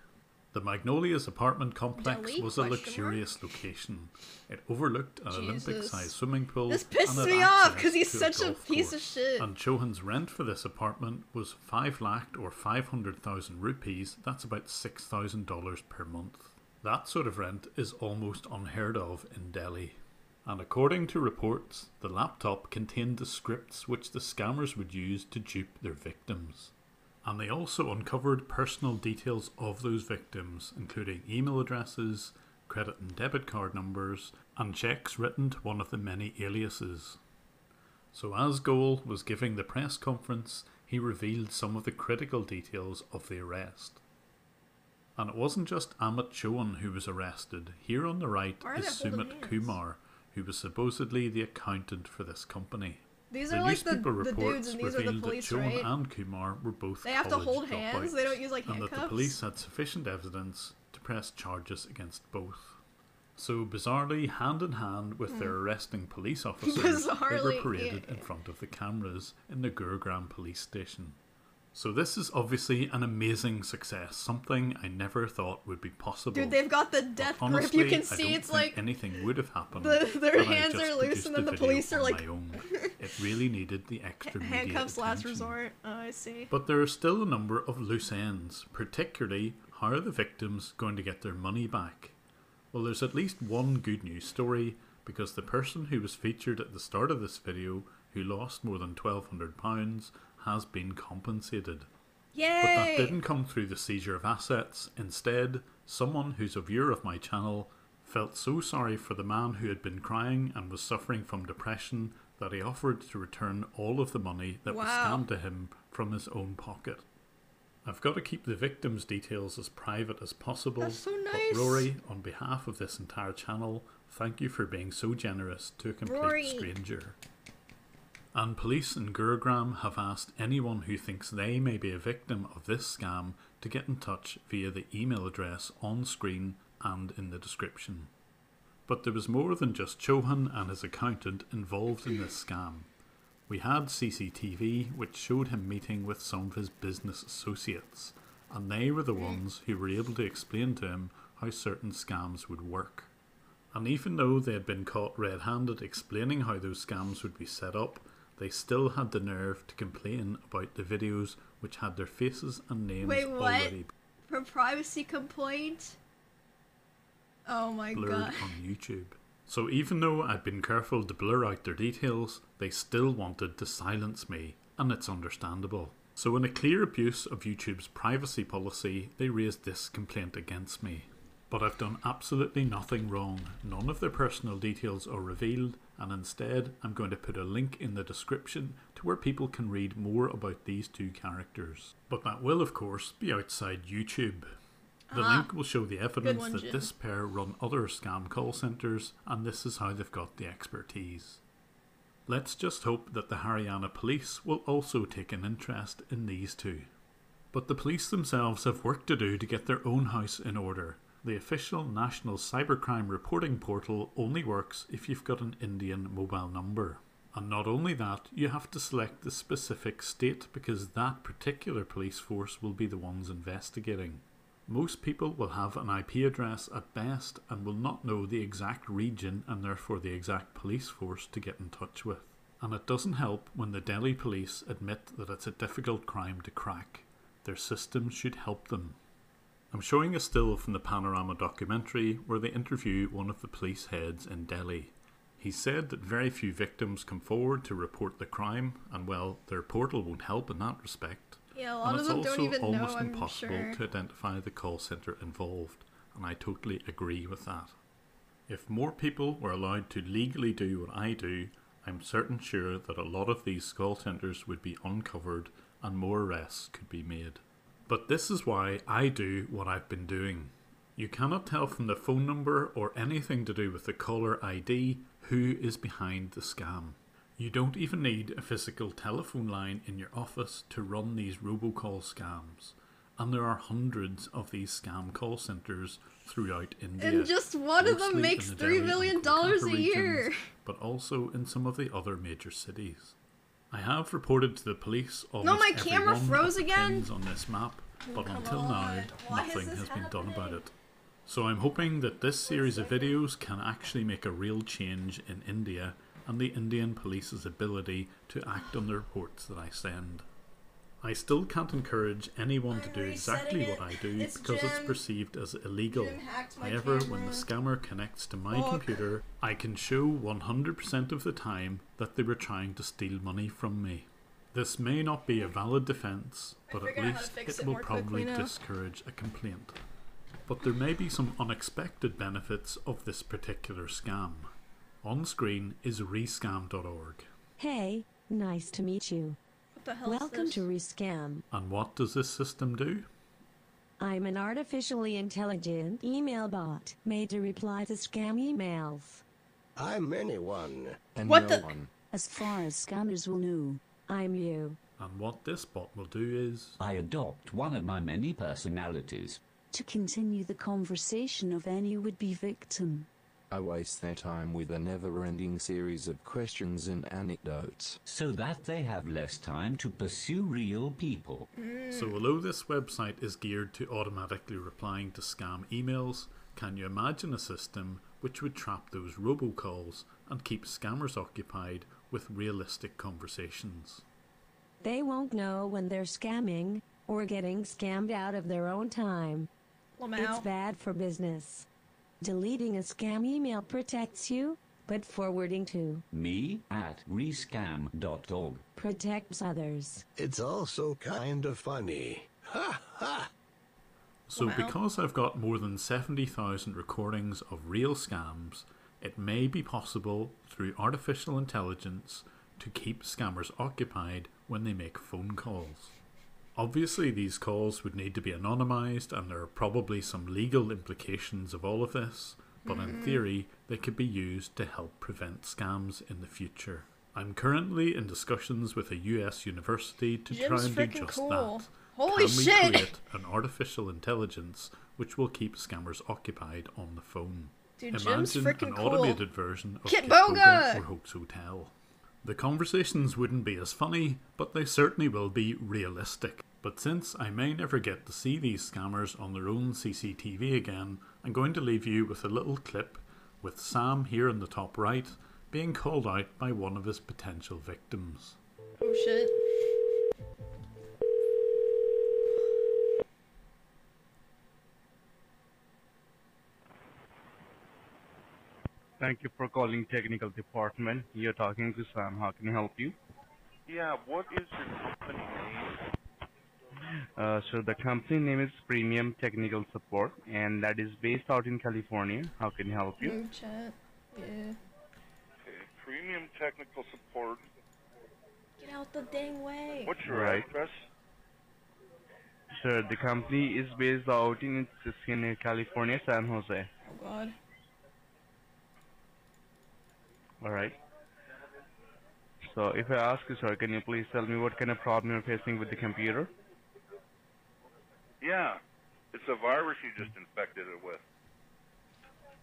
S7: The Magnolias apartment complex
S1: Delhi?
S7: was a luxurious location. It overlooked an Olympic-sized swimming pool.
S1: This pissed
S7: and had
S1: me off
S7: access
S1: because he's
S7: to
S1: such a
S7: golf
S1: piece
S7: course.
S1: of shit.
S7: And Chohan's rent for this apartment was 5 lakh or 500,000 rupees. That's about $6,000 per month. That sort of rent is almost unheard of in Delhi. And according to reports, the laptop contained the scripts which the scammers would use to dupe their victims. And they also uncovered personal details of those victims, including email addresses, credit and debit card numbers, and checks written to one of the many aliases. So as Goel was giving the press conference, he revealed some of the critical details of the arrest. And it wasn't just Amit Chohan who was arrested. Here on the right
S1: Why are
S7: is
S1: they holding
S7: Sumit
S1: hands?
S7: Kumar, who was supposedly the accountant for this company.
S1: These
S7: The
S1: are like the
S7: newspaper
S1: dudes
S7: reports
S1: and these are the
S7: revealed
S1: police,
S7: that Chohan
S1: right?
S7: and Kumar were both
S1: They have to
S7: college
S1: hold hands? They don't use, like,
S7: and that the
S1: handcuffs?
S7: police had sufficient evidence to press charges against both. So bizarrely, hand in hand with their arresting police officers, they were
S1: Bizarrely,
S7: paraded in front of the cameras in the Gurugram police station. So this is obviously an amazing success, something I never thought would be possible.
S1: Dude, they've got the death
S7: But
S1: grip. You
S7: honestly,
S1: can
S7: I
S1: see
S7: don't
S1: it's
S7: think
S1: like
S7: anything would have happened.
S1: their
S7: had I
S1: hands
S7: just
S1: are loose
S7: produced
S1: and then the
S7: video
S1: police are
S7: on
S1: like
S7: my own. It really needed the extra media
S1: handcuffs last
S7: attention.
S1: resort. Oh, I see.
S7: But there are still a number of loose ends, particularly how are the victims going to get their money back? Well, there's at least one good news story, because the person who was featured at the start of this video, who lost more than £1,200, has been compensated.
S1: Yay!
S7: But that didn't come through the seizure of assets. Instead, someone who's a viewer of my channel felt so sorry for the man who had been crying and was suffering from depression that he offered to return all of the money that was
S1: Wow.
S7: scammed to him from his own pocket. I've got to keep the victims' details as private as possible.
S1: That's so nice.
S7: But Rory, on behalf of this entire channel, thank you for being so generous to a complete
S1: Rory.
S7: stranger. And police in Gurugram have asked anyone who thinks they may be a victim of this scam to get in touch via the email address on screen and in the description. But there was more than just Chohan and his accountant involved in this scam. We had CCTV which showed him meeting with some of his business associates, and they were the ones who were able to explain to him how certain scams would work. And even though they had been caught red-handed explaining how those scams would be set up, they still had the nerve to complain about the videos which had their faces and names
S1: Wait, what?
S7: already
S1: For privacy complaint? Oh my
S7: blurred
S1: god.
S7: on YouTube. So even though I'd been careful to blur out their details, they still wanted to silence me, and it's understandable. So in a clear abuse of YouTube's privacy policy, they raised this complaint against me. But I've done absolutely nothing wrong. None of their personal details are revealed, and instead I'm going to put a link in the description to where people can read more about these two characters. But that will of course be outside YouTube. The link will show the evidence
S1: one,
S7: that
S1: Jim.
S7: this pair run other scam call centres, and this is how they've got the expertise. Let's just hope that the Haryana police will also take an interest in these two. But the police themselves have work to do to get their own house in order. The official National Cybercrime Reporting Portal only works if you've got an Indian mobile number. And not only that, you have to select the specific state because that particular police force will be the ones investigating. Most people will have an IP address at best and will not know the exact region and therefore the exact police force to get in touch with. And it doesn't help when the Delhi police admit that it's a difficult crime to crack. Their systems should help them. I'm showing a still from the Panorama documentary where they interview one of the police heads in Delhi. He said that very few victims come forward to report the crime, and well, their portal won't help in that respect.
S1: Yeah, a lot
S7: And
S1: of
S7: it's
S1: them don't
S7: also
S1: even know,
S7: almost
S1: I'm
S7: impossible
S1: sure.
S7: to identify the call centre involved, and I totally agree with that. If more people were allowed to legally do what I do, I'm certain sure that a lot of these call centres would be uncovered and more arrests could be made. But this is why I do what I've been doing. You cannot tell from the phone number or anything to do with the caller ID who is behind the scam. You don't even need a physical telephone line in your office to run these robocall scams. And there are hundreds of these scam call centres throughout India.
S1: And just one of them
S7: mostly
S1: makes
S7: in the
S1: $3
S7: Delhi
S1: million
S7: and Kolkata
S1: a year.
S7: regions, but also in some of the other major cities. I have reported to the police almost
S1: my
S7: every
S1: camera
S7: one
S1: froze
S7: of the
S1: again?
S7: pins on this map, but
S1: come
S7: until now,
S1: on. Why is
S7: nothing
S1: this
S7: has been done about it. So I'm hoping that this series of videos can actually make a real change in India and the Indian police's ability to act on the reports that I send. I still can't encourage anyone to do exactly what I do because it's perceived as illegal. However, when the scammer connects to my computer, I can show 100% of the time that they were trying to steal money from me. This may not be a valid defense, but at least it will probably discourage a complaint. But there may be some unexpected benefits of this particular scam. On screen is rescam.org.
S4: Hey, nice to meet you.
S1: What the hell
S4: Welcome
S1: is
S4: to Rescam.
S7: And what does this system do?
S4: I'm an artificially intelligent email bot made to reply to scam emails.
S2: I'm anyone.
S4: And
S1: What the-
S4: one. As far as scammers will know, I'm you.
S7: And what this bot will do is...
S22: I adopt one of my many personalities.
S4: To continue the conversation of any would-be victim.
S23: I waste their time with a never-ending series of questions and anecdotes.
S22: So that they have less time to pursue real people.
S7: So although this website is geared to automatically replying to scam emails, can you imagine a system which would trap those robocalls and keep scammers occupied with realistic conversations?
S4: They won't know when they're scamming or getting scammed out of their own time. It's bad for business. Deleting a scam email protects you, but forwarding to
S22: Me at rescam.org
S4: protects others.
S2: It's also kind of funny. Ha ha!
S7: So because I've got more than 70,000 recordings of real scams, it may be possible through artificial intelligence to keep scammers occupied when they make phone calls. Obviously these calls would need to be anonymised and there are probably some legal implications of all of this, but in theory they could be used to help prevent scams in the future. I'm currently in discussions with a US university to try and do just that.
S1: Holy
S7: Can we
S1: shit!
S7: create an artificial intelligence which will keep scammers occupied on the phone?
S1: Dude, Jim's
S7: Imagine
S1: freaking
S7: an
S1: cool.
S7: automated version of
S1: Kitboga!
S7: Kitboga or Hoax Hotel. The conversations wouldn't be as funny, but they certainly will be realistic. But since I may never get to see these scammers on their own CCTV again, I'm going to leave you with a little clip with Sam here in the top right being called out by one of his potential victims.
S1: Oh shit.
S15: Thank you for calling technical department. You're talking to Sam. How can I help you?
S17: Yeah, what is your company name?
S15: So the company name is Premium Technical Support, and that is based out in California. How can I help you?
S1: Move chat. Yeah.
S17: Okay, Premium Technical Support.
S1: Get out the dang way.
S17: What's your
S15: Right.
S17: address?
S15: Sir, the company is based out in California, San Jose.
S1: Oh god.
S15: Alright. So if I ask you, sir, can you please tell me what kind of problem you're facing with the computer?
S17: Yeah, it's a virus you just infected it with.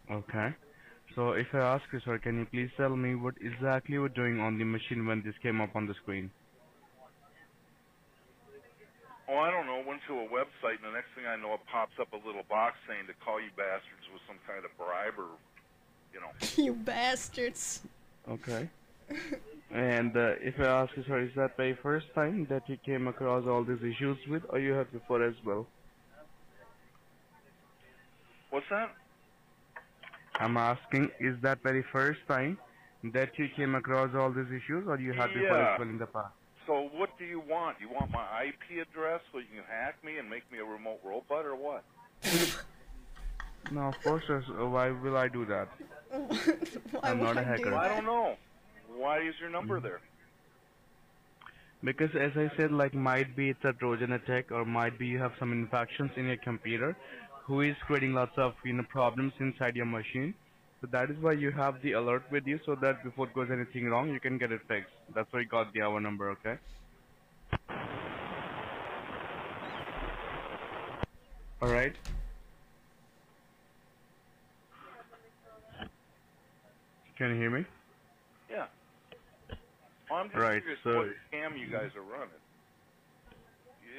S15: Okay. So if I ask you, sir, can you please tell me what exactly you're doing on the machine when this came up on the screen?
S17: Oh, I don't know. Went to a website, and the next thing I know, it pops up a little box saying to call you bastards with some kind of bribe or, you know.
S1: You bastards.
S15: Okay. And if I ask you, sir, is that the first time that you came across all these issues with, or you have before as well?
S17: What's that?
S15: I'm asking, is that very first time that you came across all these issues, or you had before as well in the past?
S17: So what do you want? You want my IP address so you can hack me and make me a remote robot, or what?
S15: No, of course, sir. So why will I do that? I'm not a hacker.
S17: I don't know. Why is your number there?
S15: Because as I said, like might be it's a Trojan attack, or might be you have some infections in your computer, who is creating lots of problems inside your machine. So that is why you have the alert with you, so that before it goes anything wrong, you can get it fixed. That's why you got the hour number. Okay. All right. Can you hear me?
S17: Yeah. Well, I'm just
S15: Right,
S17: curious
S15: so-
S17: what scam you guys are running.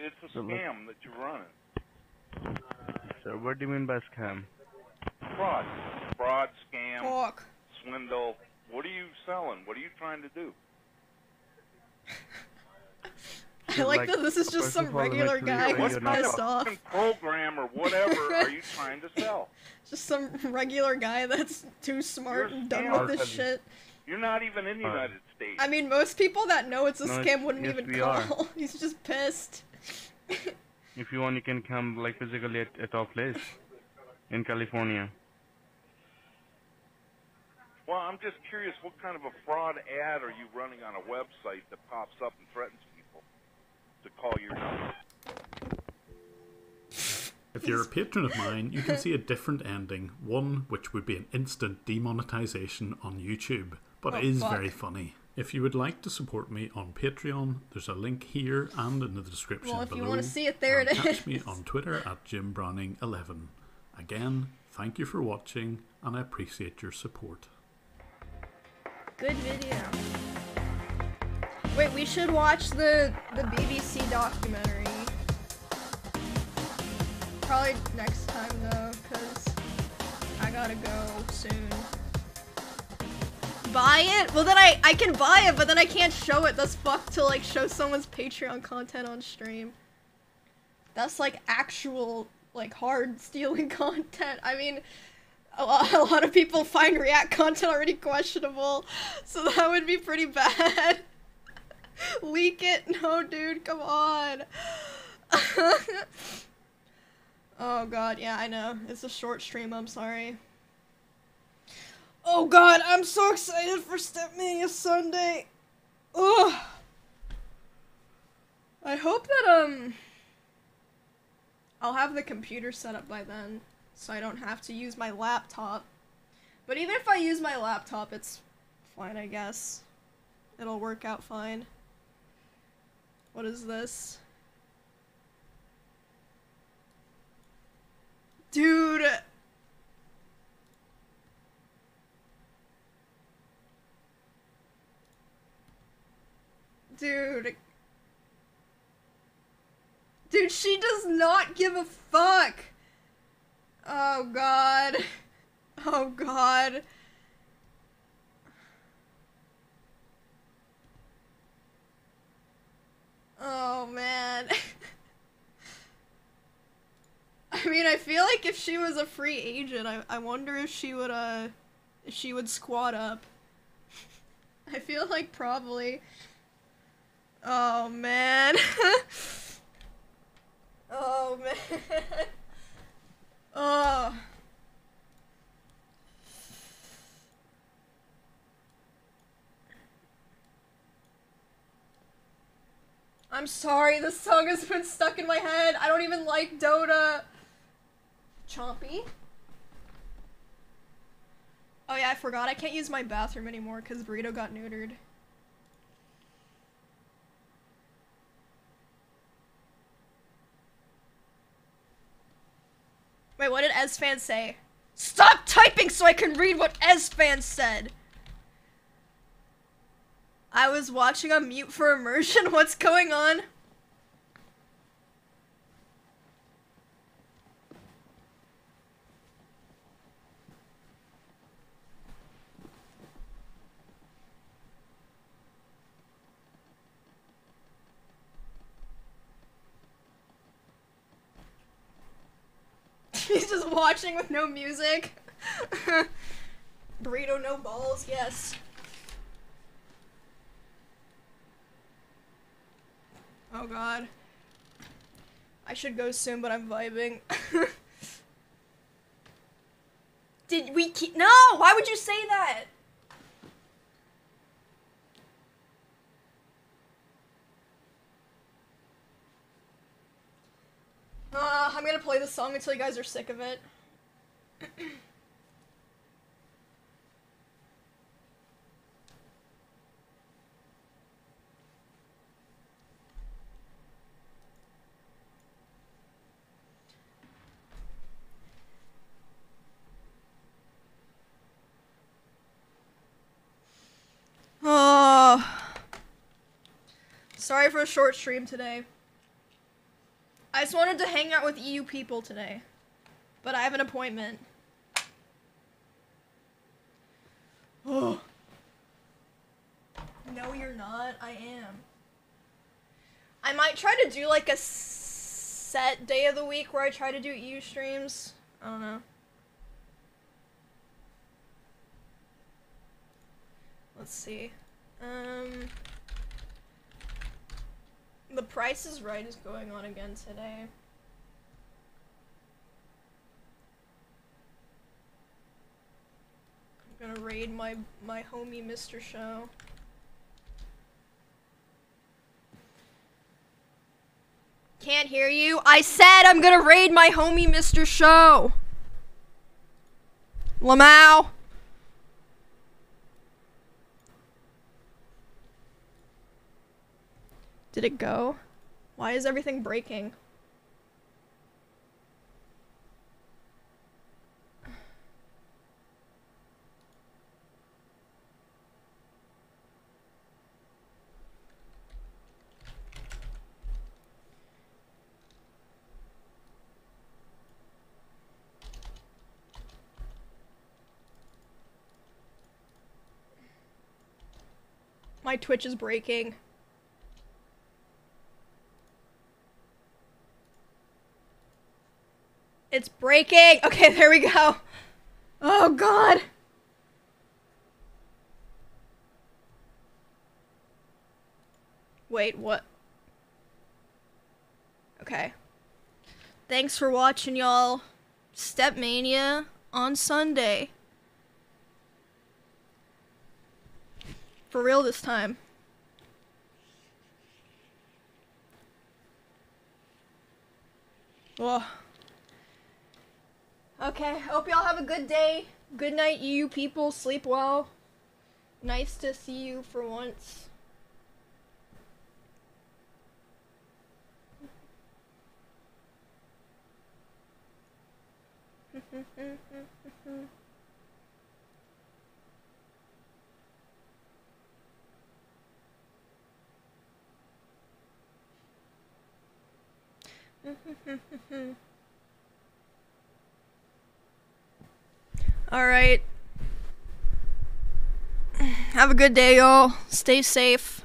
S17: It's a
S15: So
S17: scam that you're running.
S15: So what do you mean by scam?
S17: Fraud. Fraud, scam,
S1: Talk.
S17: swindle. What are you selling? What are you trying to do?
S1: I like that this is just some regular guy who's
S17: What kind of
S1: pissed off.
S17: fucking program or whatever are you trying to sell?
S1: Just some regular guy that's too smart and done
S17: scam.
S1: with this shit.
S17: You're not even in the United States.
S1: I mean, most people that know it's a
S15: No,
S1: scam wouldn't
S15: yes,
S1: even
S15: we
S1: call.
S15: are.
S1: He's just pissed.
S15: If you want, you can come like physically at our place in California.
S17: Well, I'm just curious, what kind of a fraud ad are you running on a website that pops up and threatens people to call your number?
S7: If you're a patron of mine, you can see a different ending, one which would be an instant demonetization on YouTube, but
S1: Oh,
S7: it is
S1: fuck.
S7: very funny. If you would like to support me on Patreon, there's a link here and in the description
S1: Well, if you
S7: below.
S1: wanna see it, there
S7: And
S1: it
S7: catch
S1: is.
S7: me on Twitter at JimBrowning11. Again, thank you for watching, and I appreciate your support.
S1: Good video. Wait, we should watch the BBC documentary. Probably next time though, cause I gotta go soon. Buy it? Well then I can buy it, but then I can't show it. That's fucked to like show someone's Patreon content on stream. That's like actual like hard stealing content. I mean, a lot of people find React content already questionable, so that would be pretty bad. Leak it? No, dude, come on. Oh god, yeah, I know. It's a short stream, I'm sorry. Oh god, I'm so excited for Stepmania Sunday. Ugh. I hope that, I'll have the computer set up by then, so I don't have to use my laptop. But even if I use my laptop, it's fine, I guess. It'll work out fine. What is this? Dude! Dude. Dude, she does not give a fuck! Oh god. Oh god. Oh man. I mean, I feel like if she was a free agent, I wonder if she would squat up. I feel like probably. Oh man. Oh man. Oh. I'm sorry, this song has been stuck in my head. I don't even like Dota. Chompy? Oh yeah, I forgot. I can't use my bathroom anymore because Burrito got neutered. Wait, what did Esfan say? Stop typing so I can read what Esfan said! I was watching on mute for immersion. What's going on? He's just watching with no music. Burrito, no balls, yes. Oh god. I should go soon, but I'm vibing. Did we keep— No! Why would you say that? I'm gonna play this song until you guys are sick of it. Oh, sorry for a short stream today. I just wanted to hang out with EU people today, but I have an appointment. Oh. No, you're not. I am. I might try to do like a set day of the week where I try to do EU streams. I don't know. Let's see. The Price is Right is going on again today. I'm gonna raid my homie Mr. Show. Can't hear you. I said I'm gonna raid my homie Mr. Show. Lamau. Did it go? Why is everything breaking? My Twitch is breaking. It's breaking! Okay, there we go. Oh god! Wait, what? Okay. Thanks for watching, y'all. Stepmania on Sunday. For real this time. Ugh. Okay, hope y'all have a good day. Good night, you people. Sleep well. Nice to see you for once. Alright. Have a good day, y'all. Stay safe.